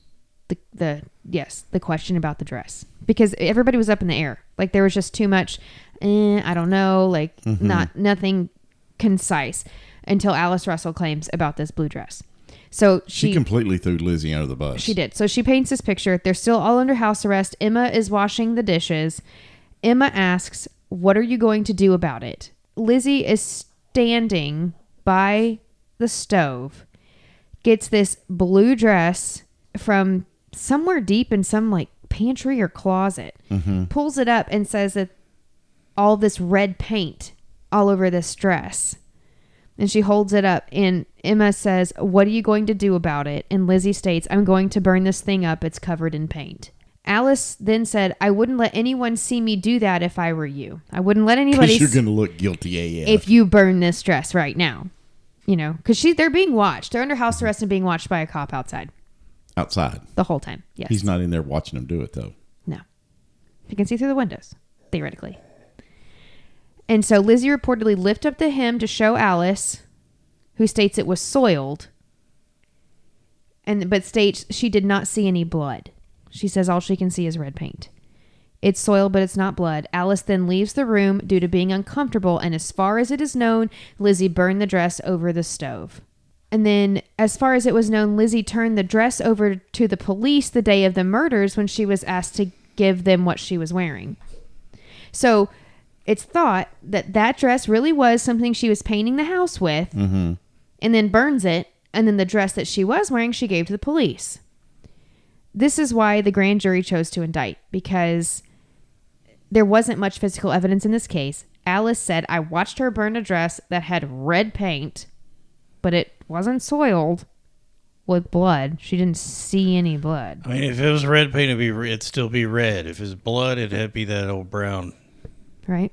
The question about the dress. Because everybody was up in the air. Like there was just too much, I don't know, like nothing concise until Alice Russell claims about this blue dress. So she completely threw Lizzie under the bus. She did. So she paints this picture. They're still all under house arrest. Emma is washing the dishes. Emma asks, "What are you going to do about it?" Lizzie is standing by the stove, gets this blue dress from somewhere deep in some like pantry or closet, pulls it up and says that all this red paint all over this dress. And she holds it up and Emma says, "What are you going to do about it?" And Lizzie states, "I'm going to burn this thing up. It's covered in paint." Alice then said, "I wouldn't let anyone see me do that if I were you. I wouldn't let anybody you're going to look guilty AF. if you burn this dress right now." You know, because they're being watched. They're under house arrest and being watched by a cop outside. Outside. The whole time, yes. He's not in there watching them do it, though. No. You can see through the windows, theoretically. And so Lizzie reportedly lifted up the hem to show Alice, who states it was soiled, but states she did not see any blood. She says all she can see is red paint. It's soiled, but it's not blood. Alice then leaves the room due to being uncomfortable, and as far as it is known, Lizzie burned the dress over the stove. And then, as far as it was known, Lizzie turned the dress over to the police the day of the murders when she was asked to give them what she was wearing. So it's thought that that dress really was something she was painting the house with, and then burns it, and then the dress that she was wearing she gave to the police. This is why the grand jury chose to indict, because there wasn't much physical evidence in this case. Alice said, "I watched her burn a dress that had red paint, but it wasn't soiled with blood. She didn't see any blood." I mean, if it was red paint, it'd still be red. If it's blood, it'd be that old brown. Right.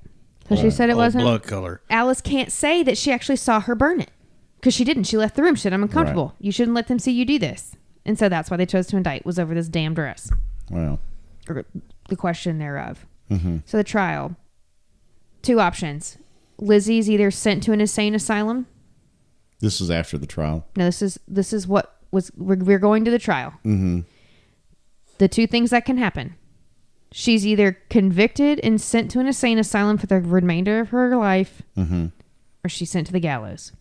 So she said it wasn't blood color. Alice can't say that she actually saw her burn it because she didn't. She left the room. She said, "I'm uncomfortable. Right. You shouldn't let them see you do this." And so that's why they chose to indict, was over this damn dress. Wow. Or the question thereof. So the trial, 2 options. Lizzie's either sent to an insane asylum. This is after the trial. No, this is what was. We're going to the trial. The 2 things that can happen. She's either convicted and sent to an insane asylum for the remainder of her life, or she's sent to the gallows,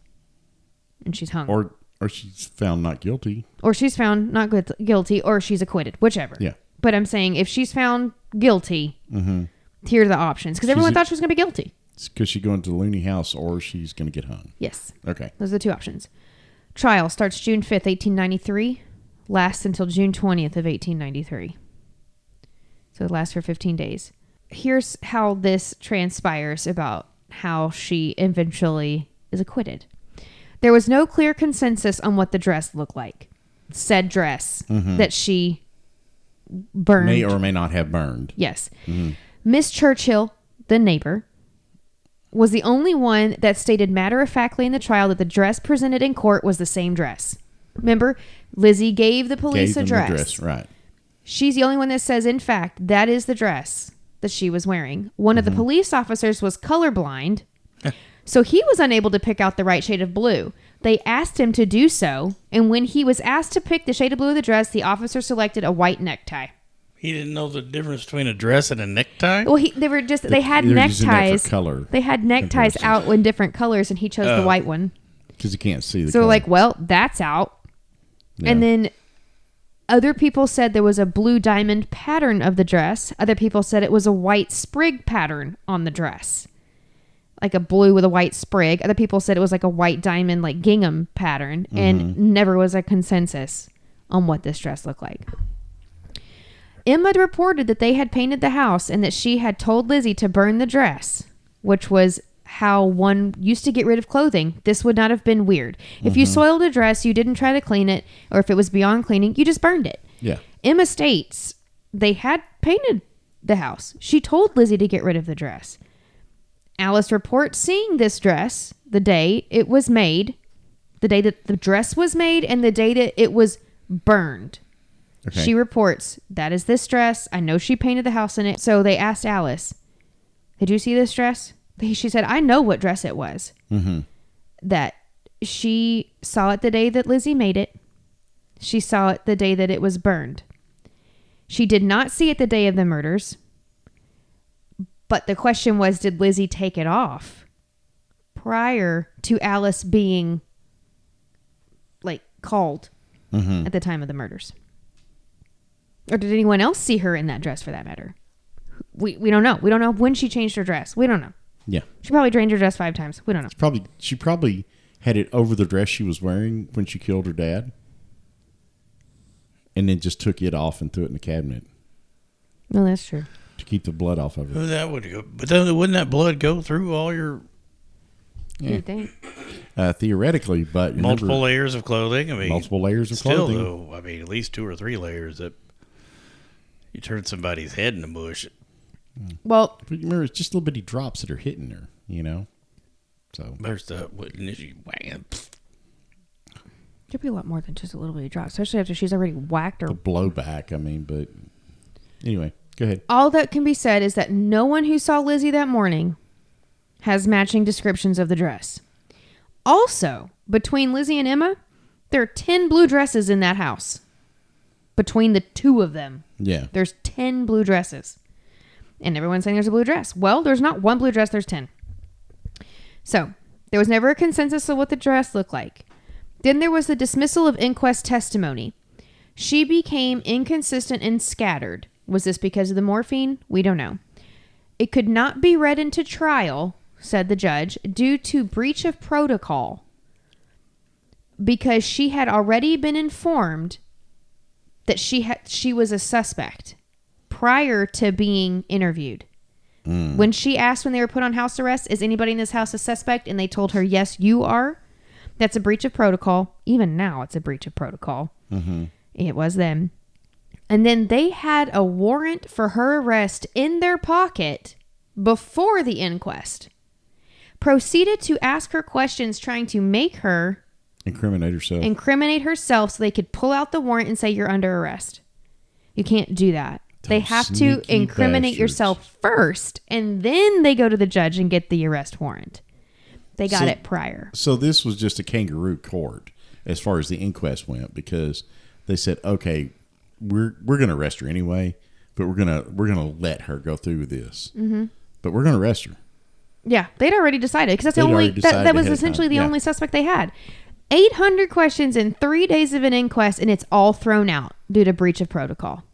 and she's hung. Or she's found not guilty. Or she's found not guilty, or she's acquitted, whichever. Yeah. But I'm saying if she's found guilty, here are the options. Because everyone thought she was going to be guilty. It's because she's going to the loony house or she's going to get hung. Yes. Okay. Those are the two options. Trial starts June 5th, 1893. Lasts until June 20th of 1893. So it lasts for 15 days. Here's how this transpires about how she eventually is acquitted. There was no clear consensus on what the dress looked like. Said dress that she burned. May or may not have burned. Yes. Miss Churchill, the neighbor, was the only one that stated matter-of-factly in the trial that the dress presented in court was the same dress. Remember, Lizzie gave the police a dress. The dress. Right. She's the only one that says, in fact, that is the dress that she was wearing. One of the police officers was colorblind, so he was unable to pick out the right shade of blue. They asked him to do so, and when he was asked to pick the shade of blue of the dress, the officer selected a white necktie. He didn't know the difference between a dress and a necktie? Well, they had neckties. Color They had neckties out in different colors, and he chose the white one. Because you can't see the So color. like, well, that's out. Yeah. And then other people said there was a blue diamond pattern of the dress. Other people said it was a white sprig pattern on the dress. Like a blue with a white sprig. Other people said it was like a white diamond, like gingham pattern. And never was a consensus on what this dress looked like. Emma reported that they had painted the house and that she had told Lizzie to burn the dress, which was how one used to get rid of clothing. This would not have been weird. If you soiled a dress, you didn't try to clean it, or if it was beyond cleaning, you just burned it. Yeah. Emma states they had painted the house. She told Lizzie to get rid of the dress. Alice reports seeing this dress the day it was made, the day that the dress was made, and the day that it was burned. Okay. She reports, that is this dress. I know she painted the house in it. So they asked Alice, did you see this dress? She said, I know what dress it was. That she saw it the day that Lizzie made it. She saw it the day that it was burned. She did not see it the day of the murders. But the question was, did Lizzie take it off prior to Alice being like called at the time of the murders? Or did anyone else see her in that dress for that matter? We don't know. We don't know when she changed her dress. We don't know. Yeah. She probably drained her dress 5 times. We don't know. She probably had it over the dress she was wearing when she killed her dad. And then just took it off and threw it in the cabinet. No, that's true. To keep the blood off of it. Well, that would go, but then wouldn't that blood go through all your You think? Theoretically, but multiple layers of clothing? I mean, multiple layers of still, clothing. though, I mean, at least 2 or 3 layers that you turn somebody's head into mush. Well, But remember, it's just little bitty drops that are hitting her, you know? So There's the wham. could be a lot more than just a little bit of drop, especially after she's already whacked her. the blowback, I mean, but anyway, go ahead. All that can be said is that no one who saw Lizzie that morning has matching descriptions of the dress. Also, between Lizzie and Emma, there are 10 blue dresses in that house. Between the two of them, Yeah. there's 10 blue dresses. And everyone's saying there's a blue dress. Well, there's not one blue dress, there's 10. So, there was never a consensus of what the dress looked like. Then there was the dismissal of inquest testimony. She became inconsistent and scattered. Was this because of the morphine? We don't know. It could not be read into trial, said the judge, due to breach of protocol, because she had already been informed that she was a suspect prior to being interviewed. When she asked when they were put on house arrest, is anybody in this house a suspect? And they told her, yes, you are. That's a breach of protocol. Even now, it's a breach of protocol. It was then. And then they had a warrant for her arrest in their pocket before the inquest. Proceeded to ask her questions trying to make her incriminate herself so they could pull out the warrant and say you're under arrest. You can't do that. They have to incriminate yourself first, and then they go to the judge and get the arrest warrant. They got it prior. So this was just a kangaroo court as far as the inquest went, because they said, okay, we're going to arrest her anyway, but we're gonna let her go through with this. But we're going to arrest her. Yeah, they'd already decided, because that's the only that was essentially the only suspect they had. 800 questions in 3 days of an inquest, and it's all thrown out due to breach of protocol.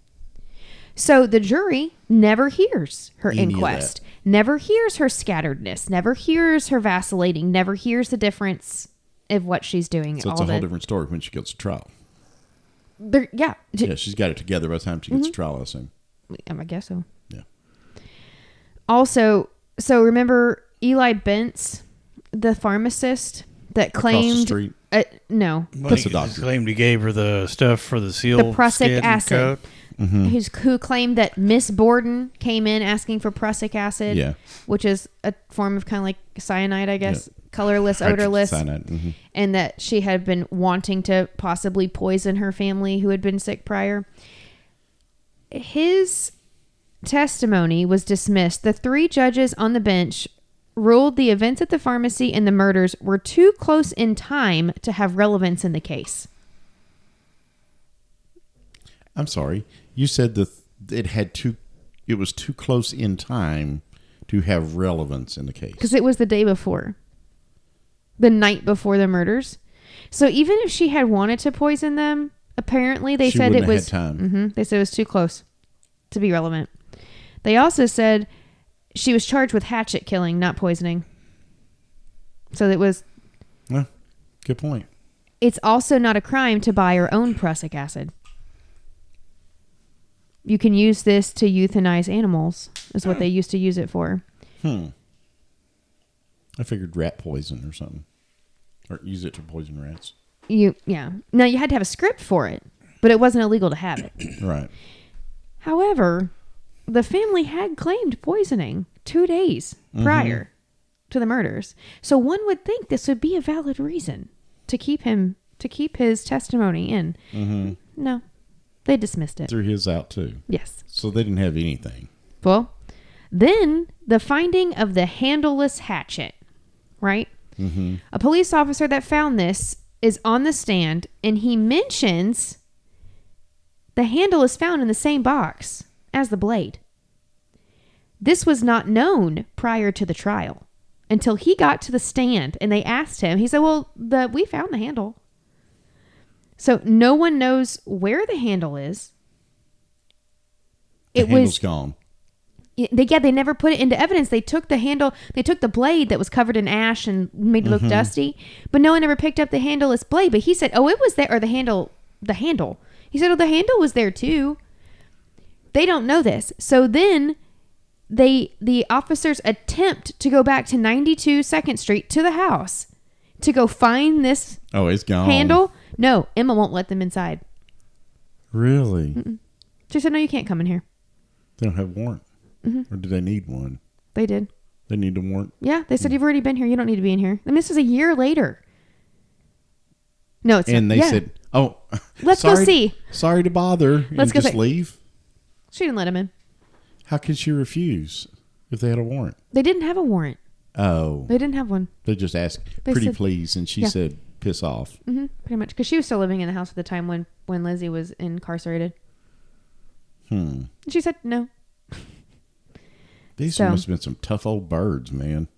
So the jury never hears her inquest, never hears her scatteredness, never hears her vacillating, never hears the difference of what she's doing. So it's a whole different story when she goes to trial. Yeah, she's got it together by the time she gets to trial, I assume. I guess so. Yeah. Also, so remember Eli Bentz, the pharmacist that claimed... Across the street? No. That's the doctor. Claimed he gave her the stuff for the seal. The prussic acid. Mm-hmm. Who claimed that Miss Borden came in asking for prussic acid, which is a form of kind of like cyanide, I guess, colorless, odorless, cyanide. And that she had been wanting to possibly poison her family who had been sick prior. His testimony was dismissed. The 3 judges on the bench ruled the events at the pharmacy and the murders were too close in time to have relevance in the case. I'm sorry. You said it was too close in time to have relevance in the case. Because it was the day before. The night before the murders. So even if she had wanted to poison them, apparently they said it was... They said it was too close to be relevant. They also said she was charged with hatchet killing, not poisoning. So it was... Well, good point. It's also not a crime to buy or own prussic acid. You can use this to euthanize animals, is what they used to use it for. I figured rat poison or something. Or use it to poison rats. Now, you had to have a script for it, but it wasn't illegal to have it. Right. However, the family had claimed poisoning 2 days prior to the murders. So one would think this would be a valid reason to keep his testimony in. No. They dismissed it. Threw his out too. Yes. So they didn't have anything. Well, then the finding of the handleless hatchet, right? A police officer that found this is on the stand, and he mentions the handle is found in the same box as the blade. This was not known prior to the trial until he got to the stand, and they asked him. He said, well, we found the handle. So no one knows where the handle is. The handle's gone. They never put it into evidence. They took the handle, they took the blade that was covered in ash and made it look dusty, but no one ever picked up the handleless blade. But he said, oh, it was there, or the handle. He said, oh, the handle was there too. They don't know this. So then the officers attempt to go back to 92 2nd Street to the house to go find this it's gone. handle. No, Emma won't let them inside. Really? She said, no, you can't come in here. They don't have a warrant. Or do they need one? They did. They need a warrant? Yeah, they said, you've already been here. You don't need to be in here. And this is a year later. No, it's and not. They said, oh, let's go see. Sorry to bother. Let's go just leave. She didn't let him in. How could she refuse if they had a warrant? They didn't have a warrant. Oh. They didn't have one. They just asked, pretty please. And she said, piss off. Pretty much. Because she was still living in the house at the time when Lizzie was incarcerated. And she said no. These must have been some tough old birds, man.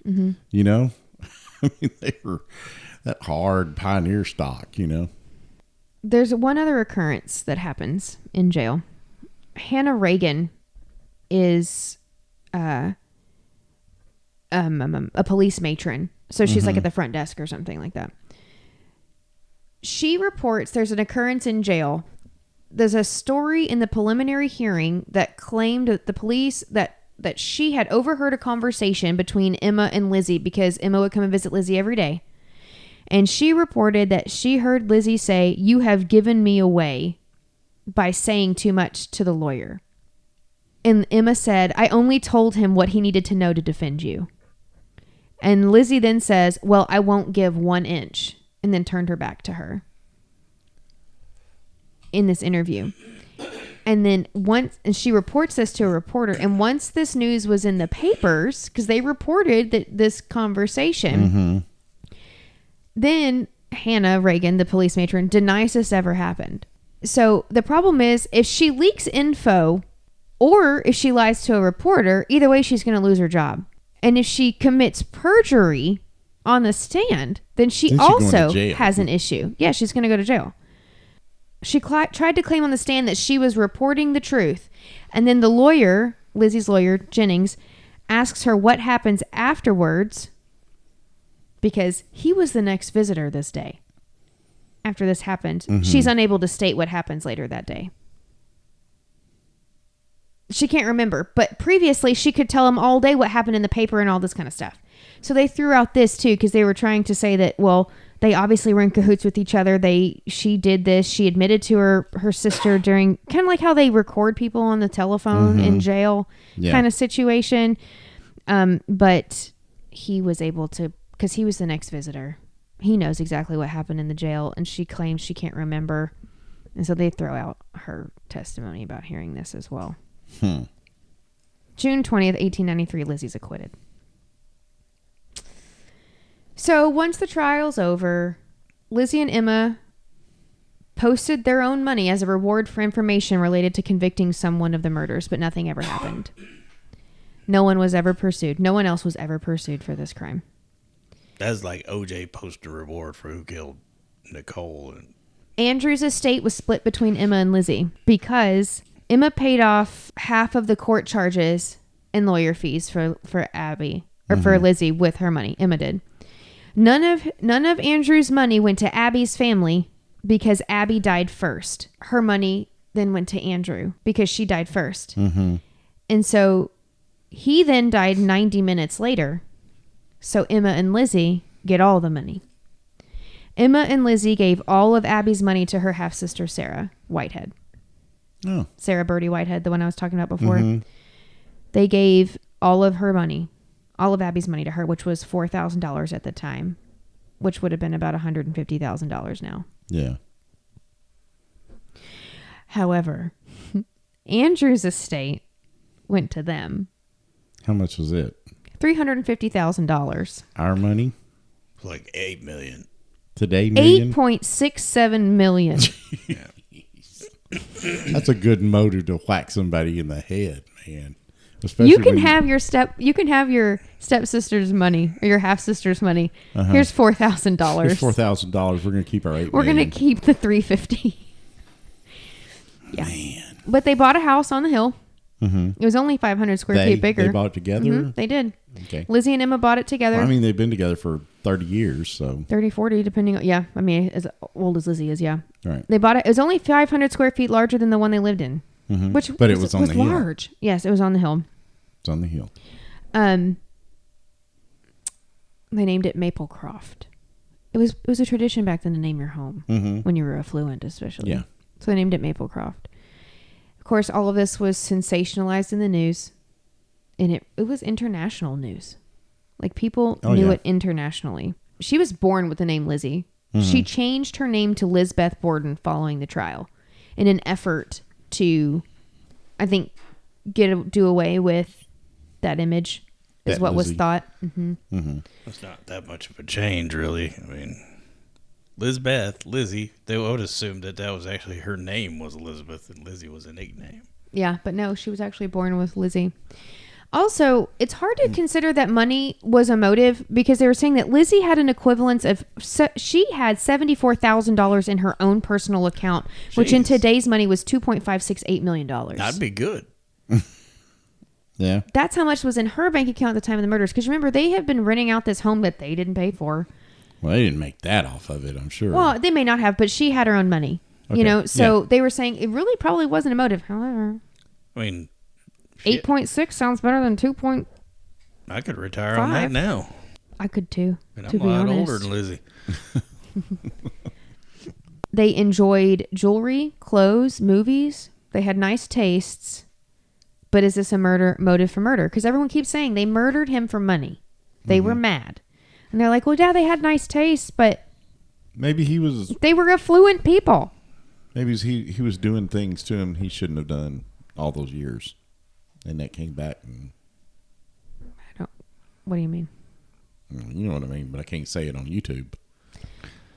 You know? I mean, they were that hard pioneer stock, you know? There's one other occurrence that happens in jail. Hannah Reagan is a police matron. So she's like at the front desk or something like that. She reports there's an occurrence in jail. There's a story in the preliminary hearing that claimed that the police that she had overheard a conversation between Emma and Lizzie because Emma would come and visit Lizzie every day. And she reported that she heard Lizzie say, "You have given me away by saying too much to the lawyer." And Emma said, "I only told him what he needed to know to defend you." And Lizzie then says, "Well, I won't give 1 inch," and then turned her back to her in this interview. And then and she reports this to a reporter. And once this news was in the papers, because they reported that this conversation, then Hannah Reagan, the police matron, denies this ever happened. So the problem is, if she leaks info or if she lies to a reporter, either way, she's going to lose her job. And if she commits perjury, on the stand, then she Then she's going to also jail. has an issue. Yeah, she's going to go to jail. She tried to claim on the stand that she was reporting the truth. And then the lawyer, Lizzie's lawyer, Jennings, asks her what happens afterwards because he was the next visitor this day. After this happened, Mm-hmm. she's unable to state what happens later that day. She can't remember, but previously she could tell him all day what happened in the paper and all this kind of stuff. So they threw out this too because they were trying to say that, well, they obviously were in cahoots with each other. She did this. She admitted to her sister during kind of like how they record people on the telephone in jail kind of situation. But he was able to, because he was the next visitor. He knows exactly what happened in the jail, and she claims she can't remember. And so they throw out her testimony about hearing this as well. June 20th, 1893, Lizzie's acquitted. So once the trial's over, Lizzie and Emma posted their own money as a reward for information related to convicting someone of the murders, but nothing ever happened. No one was ever pursued. No one else was ever pursued for this crime. That's like OJ posted a reward for who killed Nicole. Andrew's estate was split between Emma and Lizzie because Emma paid off half of the court charges and lawyer fees for Abby or for Lizzie with her money. Emma did. None of Andrew's money went to Abby's family because Abby died first. Her money then went to Andrew because she died first. Mm-hmm. And so he then died 90 minutes later. So Emma and Lizzie get all the money. Emma and Lizzie gave all of Abby's money to her half-sister, Sarah Whitehead. Oh. Sarah Birdie Whitehead, the one I was talking about before. They gave all of her money, all of Abby's money to her, which was $4,000 at the time, which would have been about $150,000 now. Yeah. However, Andrew's estate went to them. How much was it? $350,000. Our money? Like $8 million. Today, million? $8.67 million. That's a good motive to whack somebody in the head, man. Especially You can when have your stepsister's money or your half sister's money. Here's $4,000. Here's $4,000. We're going to keep our $8 We're million. going to keep the $350. Yeah. Man. But they bought a house on the hill. Mm-hmm. It was only 500 square feet bigger. They bought it together? Mhm, they did. Okay. Lizzie and Emma bought it together. Well, I mean, they've been together for 30 years, so. 30, 40, depending on, yeah. I mean, as old as Lizzie is, yeah. Right. They bought it. It was only 500 square feet larger than the one they lived in. Mm-hmm. But it was on the hill. large. Yes, it was on the hill. It's on the hill. They named it Maplecroft. It was a tradition back then to name your home when you were affluent, especially. Yeah. So they named it Maplecroft. Of course, all of this was sensationalized in the news, and it was international news. Like people knew it internationally. She was born with the name Lizzie. She changed her name to Lizbeth Borden following the trial, in an effort to, I think, do away with that image. Is That what Lizzie. was thought. That's not that much of a change, really. I mean, Lizzie, they would assume that was actually her name was Elizabeth and Lizzie was a nickname. Yeah, but no, she was actually born with Lizzie. Also, it's hard to consider that money was a motive because they were saying that Lizzie had an equivalence of, she had $74,000 in her own personal account, which in Jeez. today's money was $2.568 million. That'd be good. Yeah. That's how much was in her bank account at the time of the murders. Because remember, they had been renting out this home that they didn't pay for. Well, they didn't make that off of it, I'm sure. Well, they may not have, but she had her own money. Okay. You know, so Yeah. they were saying it really probably wasn't a motive. However, I mean, shit, 8.6 sounds better than 2. I could retire on that 5. now. I could too. And to I'm a be lot honest. older than Lizzie. They enjoyed jewelry, clothes, movies. They had nice tastes. But is this a motive for murder? Because everyone keeps saying they murdered him for money. They were mad. And they're like, well, yeah, they had nice tastes, but Maybe he was they were affluent people. maybe he was doing things to him he shouldn't have done all those years. And that came back and What do you mean? you know what I mean, but I can't say it on YouTube.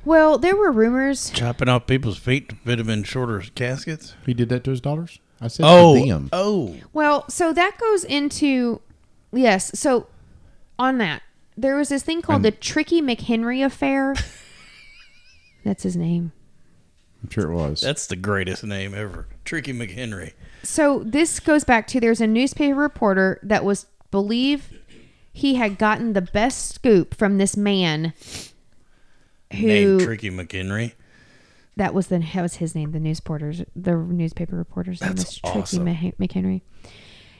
Well, there were rumors. Chopping off people's feet to fit them in shorter caskets. He did that to his daughters? I said to them. Oh. Well, so that goes into, yes. So on that, there was this thing called the Tricky McHenry affair. That's his name. I'm sure it was. That's the greatest name ever. Tricky McHenry. So this goes back to, there's a newspaper reporter that was believed he had gotten the best scoop from this man who named Tricky McHenry. That was his name. The newspaper reporter's name was awesome. Tricky McHenry.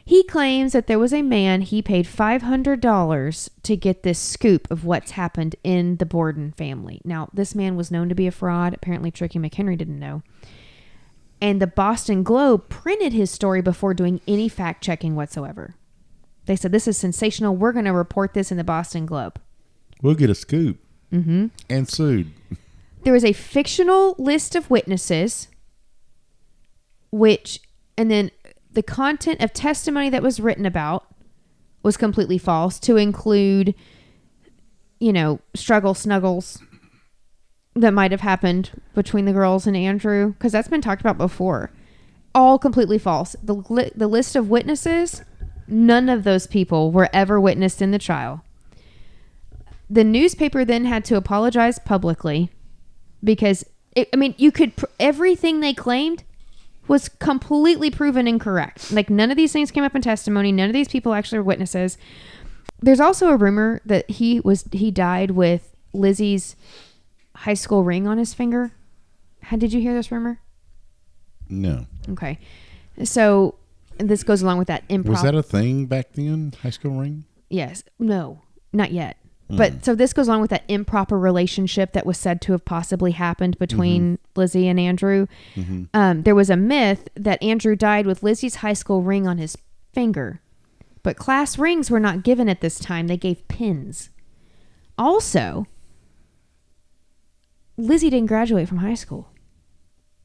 He claims that there was a man he paid $500 to get this scoop of what's happened in the Borden family. Now, this man was known to be a fraud. Apparently, Tricky McHenry didn't know. And the Boston Globe printed his story before doing any fact checking whatsoever. They said, this is sensational. We're going to report this in the Boston Globe. We'll get a scoop. Mm-hmm. And sued. There was a fictional list of witnesses, and then the content of testimony that was written about was completely false, to include, struggle snuggles that might have happened between the girls and Andrew, because that's been talked about before. All completely false. The list of witnesses, none of those people were ever witnessed in the trial. The newspaper then had to apologize publicly because, everything they claimed was completely proven incorrect. Like, none of these things came up in testimony. None of these people actually were witnesses. There's also a rumor that he died with Lizzie's high school ring on his finger. Did you hear this rumor? No. Okay. So this goes along with that improper. Was that a thing back then? High school ring? Yes. No, not yet. But so this goes along with that improper relationship that was said to have possibly happened between Lizzie and Andrew. Mm-hmm. There was a myth that Andrew died with Lizzie's high school ring on his finger. But class rings were not given at this time. They gave pins. Also, Lizzie didn't graduate from high school.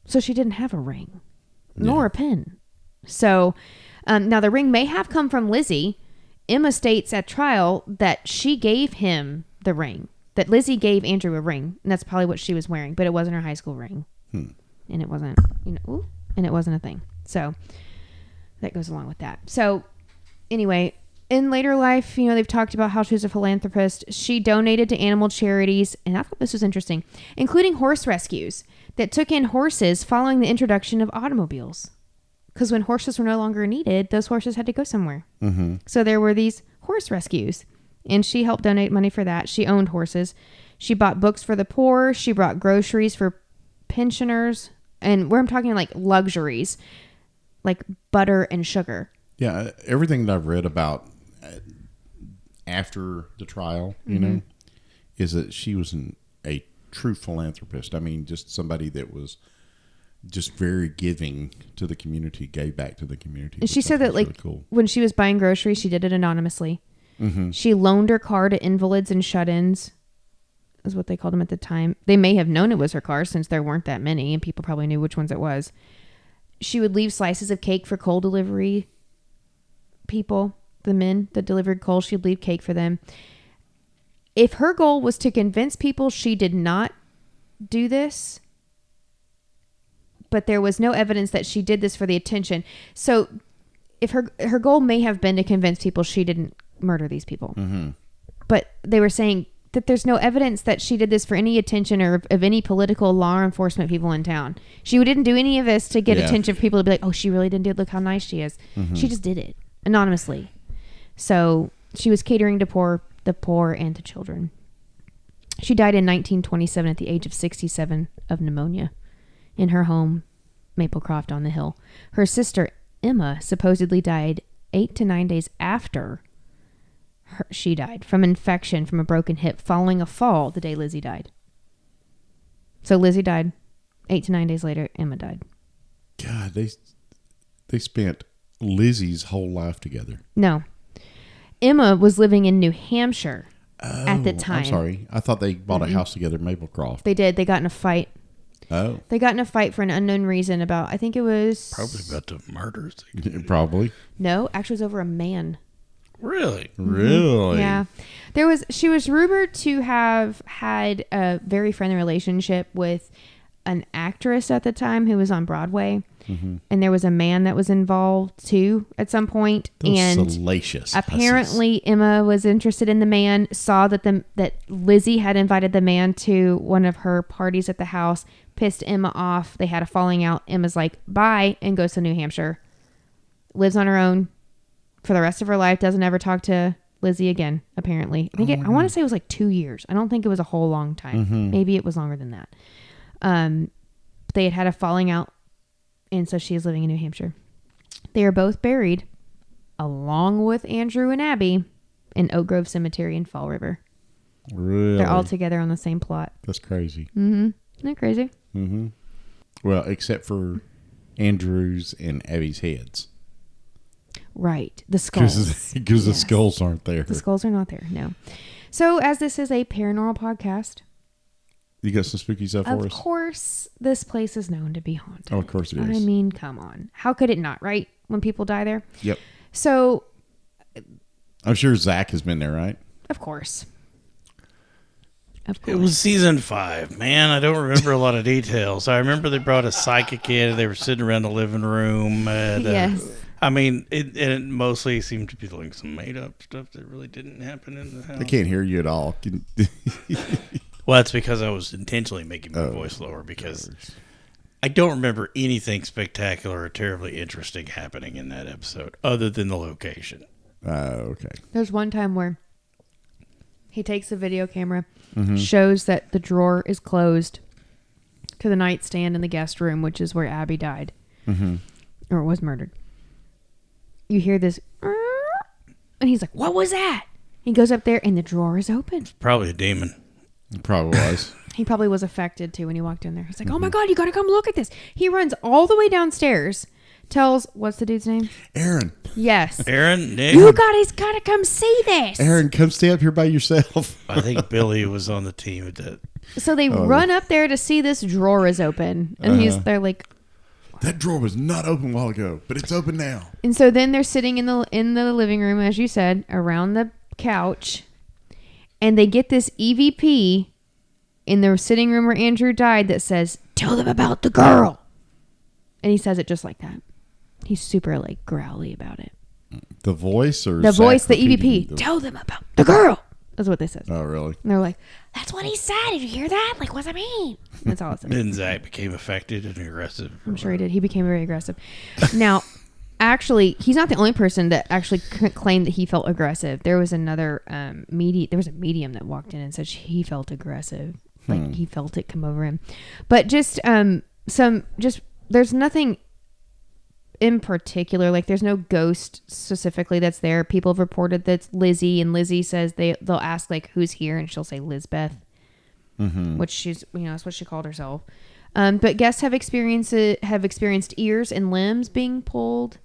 So she didn't have a ring. Nor a pin. So now the ring may have come from Lizzie. Emma states at trial that she gave him the ring, that Lizzie gave Andrew a ring, and that's probably what she was wearing, but it wasn't her high school ring. And it wasn't, and it wasn't a thing. So that goes along with that. So anyway, in later life, they've talked about how she was a philanthropist. She donated to animal charities, and I thought this was interesting, including horse rescues that took in horses following the introduction of automobiles. Because when horses were no longer needed, those horses had to go somewhere. Mm-hmm. So there were these horse rescues. And she helped donate money for that. She owned horses. She bought books for the poor. She brought groceries for pensioners. And where I'm talking like luxuries, like butter and sugar. Yeah, everything that I've read about after the trial, is that she was a true philanthropist. I mean, just somebody that was just very giving to the community, gave back to the community. And she said that, like, really cool. When she was buying groceries, she did it anonymously. Mm-hmm. She loaned her car to invalids and shut-ins, is what they called them at the time. They may have known it was her car since there weren't that many, and people probably knew which ones it was. She would leave slices of cake for coal delivery people, the men that delivered coal. She'd leave cake for them. If her goal was to convince people she did not do this, but there was no evidence that she did this for the attention. So if her goal may have been to convince people she didn't murder these people. Mm-hmm. But they were saying that there's no evidence that she did this for any attention or of any political law enforcement people in town. She didn't do any of this to get attention for people to be like, oh, she really didn't do it. Look how nice she is. Mm-hmm. She just did it anonymously. So she was catering to the poor and to children. She died in 1927 at the age of 67 of pneumonia in her home, Maplecroft on the Hill. Her sister, Emma, supposedly died 8 to 9 days after she died from infection from a broken hip following a fall the day Lizzie died. So Lizzie died. 8 to 9 days later, Emma died. God, they spent Lizzie's whole life together. No. Emma was living in New Hampshire at the time. I'm sorry. I thought they bought a house together in Maplecroft. They did. They got in a fight. Oh. They got in a fight for an unknown reason about, I think it was... Probably about the murders. Probably. No, actually it was over a man. Really? Mm-hmm. Really? Yeah. She was rumored to have had a very friendly relationship with an actress at the time who was on Broadway. And there was a man that was involved too at some point. Those and salacious apparently Emma was interested in the man, saw that that Lizzie had invited the man to one of her parties at the house, pissed Emma off. They had a falling out. Emma's like, bye, and goes to New Hampshire. Lives on her own for the rest of her life. Doesn't ever talk to Lizzie again, apparently. I want to say it was like 2 years. I don't think it was a whole long time. Maybe it was longer than that. They had a falling out, and so she is living in New Hampshire. They are both buried, along with Andrew and Abby, in Oak Grove Cemetery in Fall River. Really? They're all together on the same plot. That's crazy. Isn't that crazy? Well, except for Andrew's and Abby's heads. Right. The skulls. Because the skulls aren't there. The skulls are not there, no. So, as this is a paranormal podcast, you got some spooky stuff for us? of course, this place is known to be haunted. Oh, of course it is. I mean, come on. How could it not, right? When people die there? Yep. So, I'm sure Zach has been there, right? of course. Of It course. was season 5, man. I don't remember a lot of details. I remember they brought a psychic in. They were sitting around the living room. And, Yes. I mean, it mostly seemed to be like some made up stuff that really didn't happen in the house. I can't hear you at all. Well, that's because I was intentionally making my voice lower because I don't remember anything spectacular or terribly interesting happening in that episode other than the location. Okay. There's one time where he takes a video camera, shows that the drawer is closed to the nightstand in the guest room, which is where Abby died or was murdered. You hear this, and he's like, "What was that?" He goes up there, and the drawer is open. Probably a demon. It probably was. He probably was affected too when he walked in there. He's like, "Oh my God, you got to come look at this." He runs all the way downstairs, tells, what's the dude's name? Aaron. Yes. Aaron, Nick. You guys got to come see this. Aaron, come stay up here by yourself. I think Billy was on the team with that. So they run up there to see this drawer is open. And they're like, that drawer was not open a while ago, but it's open now. and so then they're sitting in the living room, as you said, around the couch, and they get this EVP in the sitting room where Andrew died that says, "Tell them about the girl." And he says it just like that. He's super like growly about it. The voice or The Zach voice, the repeating EVP. Tell them about the girl. That's what they said. Oh, really? And they're like, "That's what he said. Did you hear that? Like, what's it mean?" That's all it said. Then Zach became affected and aggressive. I'm sure he did. He became very aggressive. Now, actually, he's not the only person that actually claimed that he felt aggressive. There was another there was a medium that walked in and said he felt aggressive. Like he felt it come over him. But just there's nothing in particular. Like there's no ghost specifically that's there. People have reported that's Lizzie, and Lizzie says they'll ask like who's here, and she'll say Lizbeth, which she's that's what she called herself. But guests have experienced ears and limbs being pulled,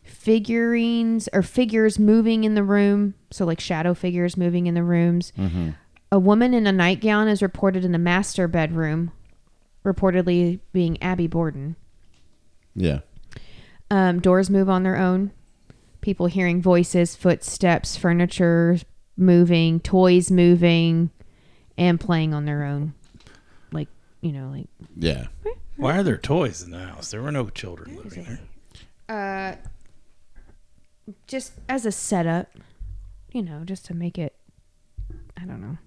figurines or figures moving in the room. So like shadow figures moving in the rooms. A woman in a nightgown is reported in the master bedroom, reportedly being Abby Borden. Yeah. Doors move on their own. People hearing voices, footsteps, furniture moving, toys moving, and playing on their own. Like. Yeah. Why are there toys in the house? There were no children living there. Just as a setup, just to make it, I don't know.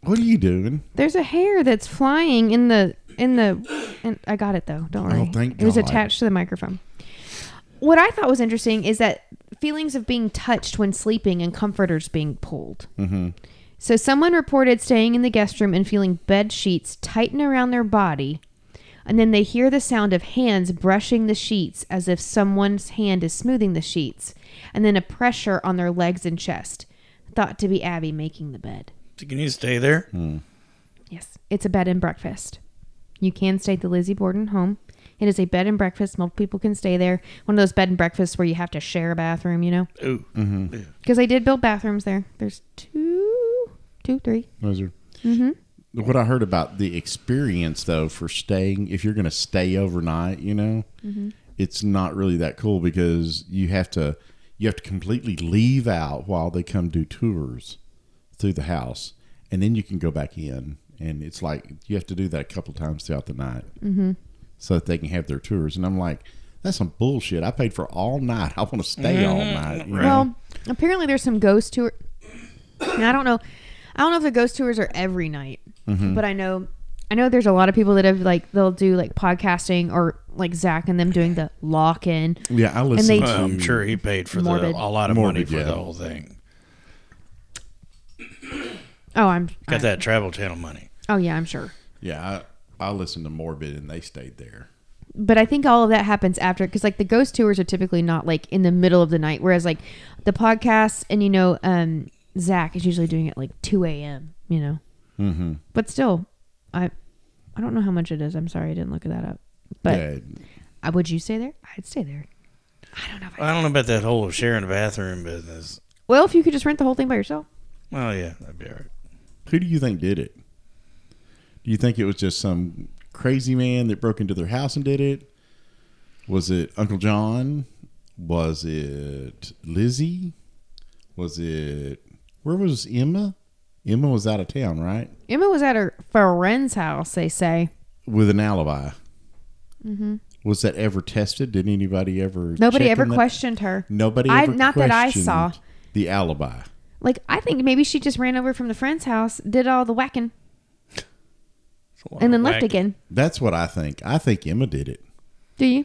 What are you doing? There's a hair that's flying in the, and I got it though. Don't worry. Oh, thank It was God. attached to the microphone. What I thought was interesting is that feelings of being touched when sleeping and comforters being pulled. So someone reported staying in the guest room and feeling bed sheets tighten around their body, and then they hear the sound of hands brushing the sheets as if someone's hand is smoothing the sheets, and then a pressure on their legs and chest, thought to be Abby making the bed. So can you stay there? Yes, it's a bed and breakfast. You can stay at the Lizzie Borden home. It is a bed and breakfast. Multiple people can stay there. One of those bed and breakfasts where you have to share a bathroom, Ooh. Because they did build bathrooms there. There's three. Those are. What I heard about the experience, though, for staying, if you're going to stay overnight, it's not really that cool because you have to completely leave out while they come do tours through the house, and then you can go back in And it's like you have to do that a couple times throughout the night so that they can have their tours. And I'm like, that's some bullshit. I paid for all night. I want to stay all night. You know? Well, apparently there's some ghost tour. I don't know if the ghost tours are every night, but I know there's a lot of people that have like they'll do like podcasting or like Zach and them doing the lock in. Yeah, I listen. I'm sure he paid for a lot of money for the whole thing. Oh, I'm got that Travel Channel money. Oh yeah, I'm sure. Yeah, I listened to Morbid and they stayed there. But I think all of that happens after, because like the ghost tours are typically not like in the middle of the night, whereas like the podcasts and Zach is usually doing it like 2 a.m. But still, I don't know how much it is. I'm sorry, I didn't look that up. But would you stay there? I'd stay there. I don't know. I don't know about that whole sharing a bathroom business. Well, if you could just rent the whole thing by yourself. Well, yeah, that'd be all right. Who do you think did it? Do you think it was just some crazy man that broke into their house and did it? Was it Uncle John? Was it Lizzie? Was it... Where was Emma? Emma was out of town, right? Emma was at her friend's house, they say. With an alibi. Mm-hmm. Was that ever tested? Did anybody ever... Nobody ever questioned her. Nobody ever not that I saw. The alibi. Like, I think maybe she just ran over from the friend's house, did all the whacking, and then left again. That's what I think. I think Emma did it. Do you?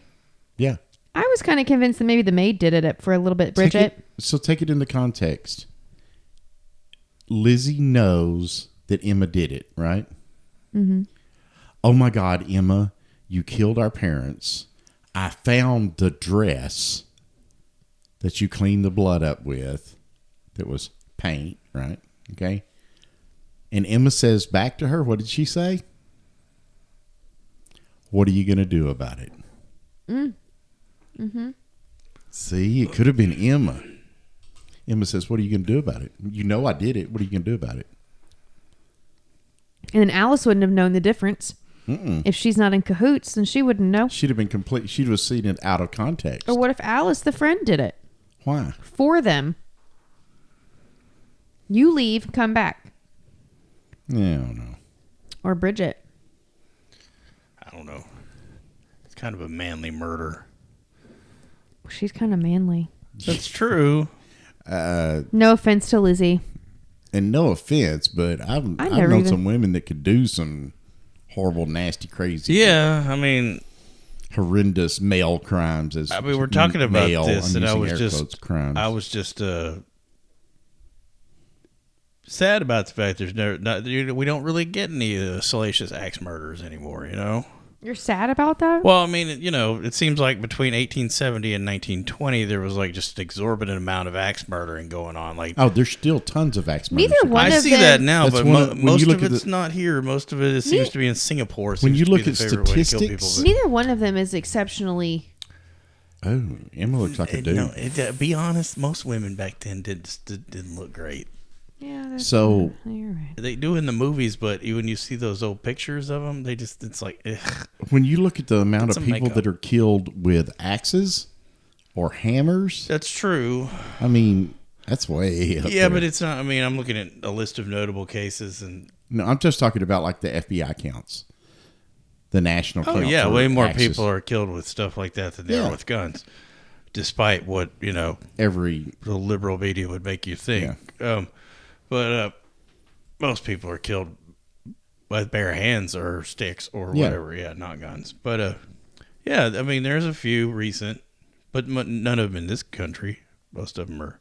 Yeah. I was kind of convinced that maybe the maid did it for a little bit, Bridget. Take it into context. Lizzie knows that Emma did it, right? Mm-hmm. Oh my God, Emma, you killed our parents. I found the dress that you cleaned the blood up with that was paint, right? Okay. And Emma says back to her, what did she say? What are you going to do about it? Mm-hmm. See, it could have been Emma. Emma says, what are you going to do about it? You know I did it. What are you going to do about it? And then Alice wouldn't have known the difference. If she's not in cahoots, then she wouldn't know. She'd have been complete. She'd have seen it out of context. Or what if Alice, the friend, did it? Why? For them. You leave, come back. Yeah, I don't know. Or Bridget. I don't know. It's kind of a manly murder. She's kind of manly. That's true. No offense to Lizzie. And no offense, but I've known some women that could do some horrible, nasty, crazy. Yeah, I mean, horrendous male crimes. We're talking about this, and I was just sad about the fact we don't really get any salacious axe murders anymore. You know. You're sad about that? Well, I mean, it seems like between 1870 and 1920, there was like just an exorbitant amount of axe murdering going on. Like, there's still tons of axe murders. Neither one I of see them, that now, but most of it's the, not here. Most of it seems to be in Singapore. When you look at statistics, neither one of them is exceptionally. Oh, Emma looks like a dude. Be honest, most women back then didn't look great. Yeah. So you're right. They do in the movies, but when you see those old pictures of them, it's like, ugh. When you look at the amount of people that are killed with axes or hammers, that's true. I mean, that's way up there. But it's not. I mean, I'm looking at a list of notable cases, and no, I'm just talking about like the FBI counts, the national. Oh yeah, way more people are killed with stuff like that than there are with guns, despite what every the liberal media would make you think. Yeah. But most people are killed with bare hands or sticks or whatever. Yeah, not guns. But I mean, there's a few recent, but none of them in this country. Most of them are.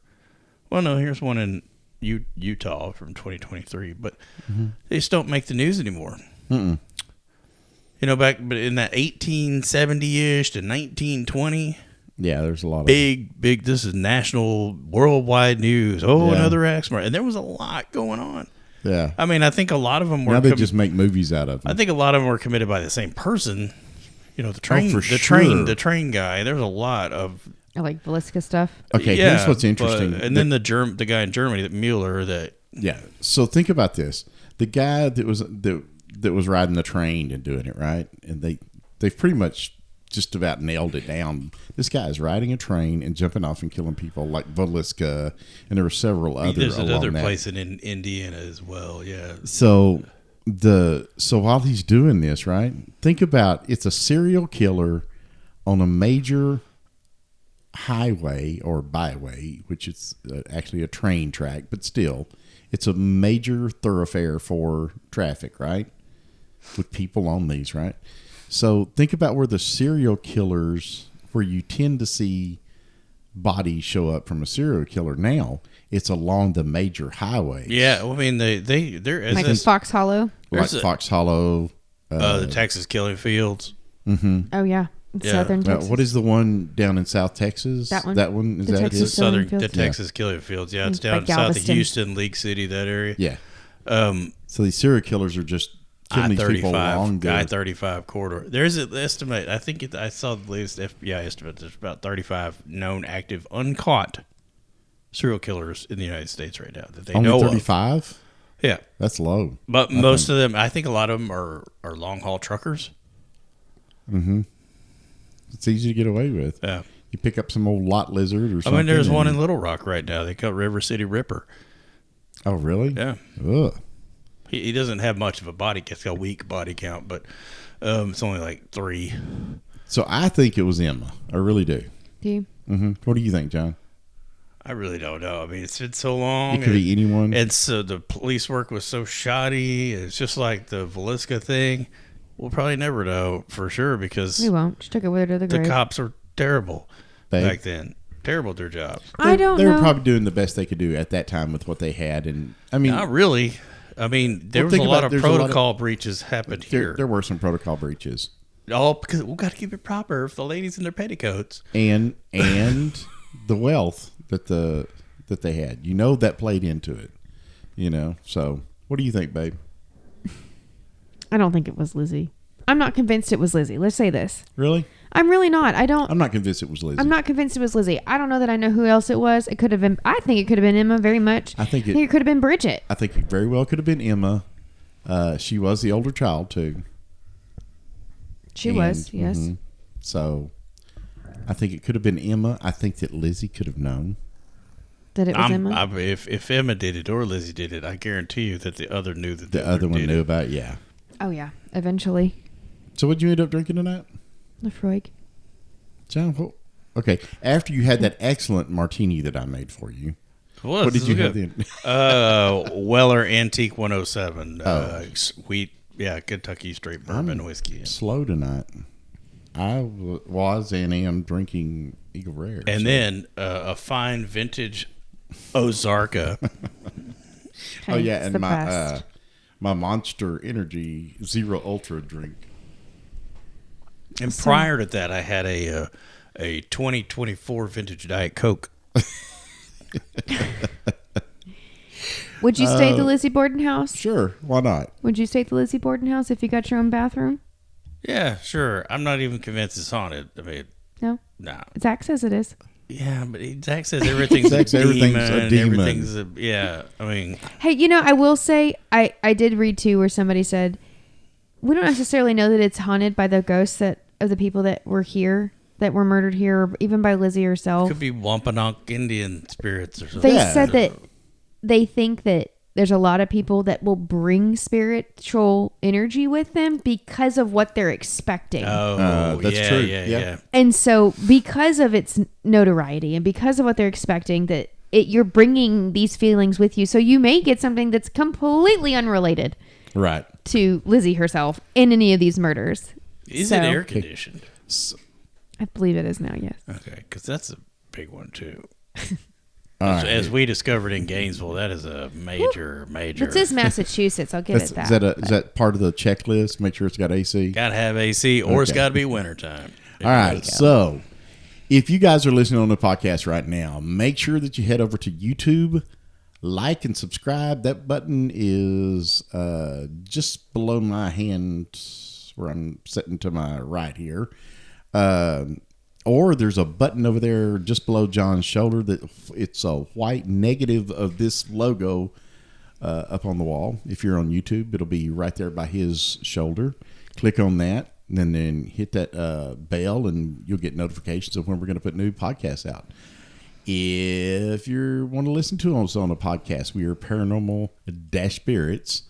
Well, no, here's one in Utah from 2023, but they just don't make the news anymore. Mm-mm. But in that 1870-ish to 1920. Yeah, there's a lot of big. This is national, worldwide news. Another axe murder, and there was a lot going on. Yeah, I mean, I think a lot of them were. Now they just make movies out of them. I think a lot of them were committed by the same person. The train guy. There's a lot of like Velisca stuff. Okay, here's what's interesting. And then the guy in Germany, that Mueller. So think about this: the guy that was riding the train and doing it right, and they've pretty much just about nailed it down. This guy is riding a train and jumping off and killing people like Velisca, and there were several others. There's another place in Indiana as well. Yeah. So So while he's doing this, right? Think about it's a serial killer on a major highway or byway, which is actually a train track, but still, it's a major thoroughfare for traffic, right? With people on these, right? So think about where the serial killers, where you tend to see bodies show up from a serial killer now. It's along the major highways. Yeah, well, I mean, they're Like Fox Hollow. Like Fox Hollow. The Texas killing fields. Mm-hmm. Oh, yeah. Southern Texas. What is the one down in South Texas? That one. That one? Is The that Texas it? The Texas killing fields. Yeah, it's down Like south of Galveston. Houston, League City, that area. Yeah. So these serial killers are just killing these people along the I-35 corridor. There's an estimate. I think I saw the latest FBI estimate. There's about 35 known active uncaught serial killers in the United States right now that they only know 35? of. Yeah. That's low. But most of them, I think a lot of them are long haul truckers. Mm-hmm. It's easy to get away with. Yeah. You pick up some old lot lizard or something. I mean, there's one in Little Rock right now. They call River City Ripper. Oh, really? Yeah. Ugh. He doesn't have much of a body count. It's got a weak body count, but it's only like 3. So I think it was Emma. I really do. Do you? Mm-hmm. What do you think, John? I really don't know. I mean, it's been so long. It could be anyone. And so the police work was so shoddy. It's just like the Velisca thing. We'll probably never know for sure because We won't. She took it with her to the the grave. cops were terrible They- back then. Terrible at their jobs. I don't They know. were probably doing the best they could do at that time with what they had. And I mean, Not really. I mean, there was think a lot about- of there's a lot of- protocol breaches happened here. there were some protocol breaches. All because we've got to keep it proper for the ladies in their petticoats. And the wealth that they had. You know, that played into it. You know, so what do you think, babe? I don't think it was Lizzie. I'm not convinced it was Lizzie. Let's say this. Really? I'm really not. I'm not convinced it was Lizzie. I'm not convinced it was Lizzie. I don't know that I know who else it was. It could have been. I think it could have been Emma very much. I think it could have been Bridget. I think it very well could have been Emma. She was the older child too. She was. Yes. mhm. So I think it could have been Emma. I think that Lizzie could have known. That it was Emma. If Emma did it or Lizzie did it, I guarantee you that the other knew that The other one did knew it. about it. Yeah. Oh yeah. Eventually. So what'd you end up drinking tonight? Lefroy. John, okay. After you had that excellent martini that I made for you, Well, what this did you is have good. then? Weller Antique 107. Oh. Sweet, Kentucky straight bourbon whiskey. Slow tonight. I was and am drinking Eagle Rare. And then a fine vintage Ozarka. oh yeah, It's and the my best. my Monster Energy Zero Ultra drink. And prior to that, I had a 2024 vintage Diet Coke. Would you stay at the Lizzie Borden house? Sure, why not? Would you stay at the Lizzie Borden house if you got your own bathroom? Yeah, sure. I'm not even convinced it's haunted. I mean, No. no. Zach says it is. Yeah, but Zach says everything's Zach says everything's a demon. I mean, Hey, I will say I did read too where somebody said we don't necessarily know that it's haunted by the ghosts of the people that were here, that were murdered here, or even by Lizzie herself. could be Wampanoag Indian spirits or something. They Yeah. said that they think that there's a lot of people that will bring spiritual energy with them because of what they're expecting. That's yeah, true. Yeah, Yeah. yeah. And so because of its notoriety and because of what they're expecting, that you're bringing these feelings with you. So you may get something that's completely unrelated Right. to Lizzie herself in any of these murders. Is So- it air conditioned? I believe it is now, yes. Okay, because that's a big one too. All right. As we discovered in Gainesville, that is a major. It says Massachusetts. I'll give That's, it that. is that part of the checklist? Make sure it's got AC. Got to have AC, or it's Okay. got to be wintertime. All right. So, if you guys are listening on the podcast right now, make sure that you head over to YouTube, like and subscribe. That button is just below my hand where I'm sitting to my right here. Or there's a button over there just below John's shoulder that it's a white negative of this logo up on the wall. If you're on YouTube, it'll be right there by his shoulder. Click on that, and then hit that bell, and you'll get notifications of when we're going to put new podcasts out. If you want to listen to us on a podcast, we are Paranormal-Spirits.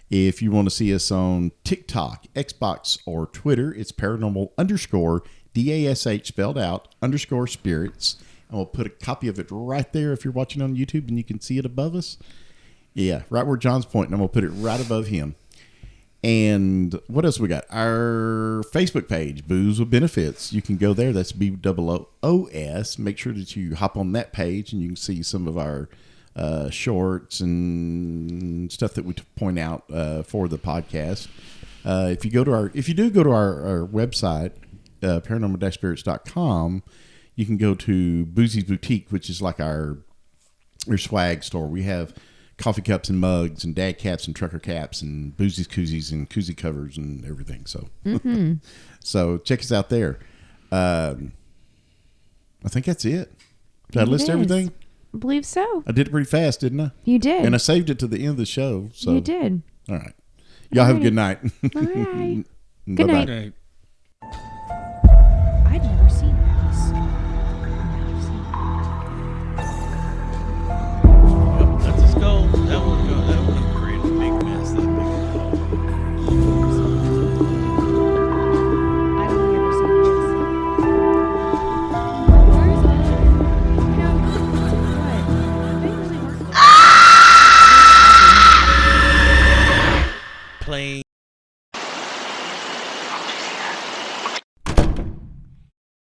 If you want to see us on TikTok, Xbox, or Twitter, it's paranormal_DASH spelled out _spirits. And we'll put a copy of it right there if you're watching on YouTube and you can see it above us. Yeah, right where John's pointing. I'm going to put it right above him. And what else we got? Our Facebook page, Booze with Benefits. You can go there. That's BOOS. Make sure that you hop on that page and you can see some of our shorts and stuff that we point out for the podcast. If you do go to our website, paranormal-spirits.com, you can go to Boozy's Boutique, which is like our swag store. We have coffee cups and mugs and dad caps and trucker caps and Boozy's koozies and koozie covers and everything. So, so check us out there. I think that's it. Did I list everything? I believe so. I did it pretty fast, didn't I? You did. And I saved it to the end of the show. So you did. All right. Y'all have a good night. All right. Good night. Right.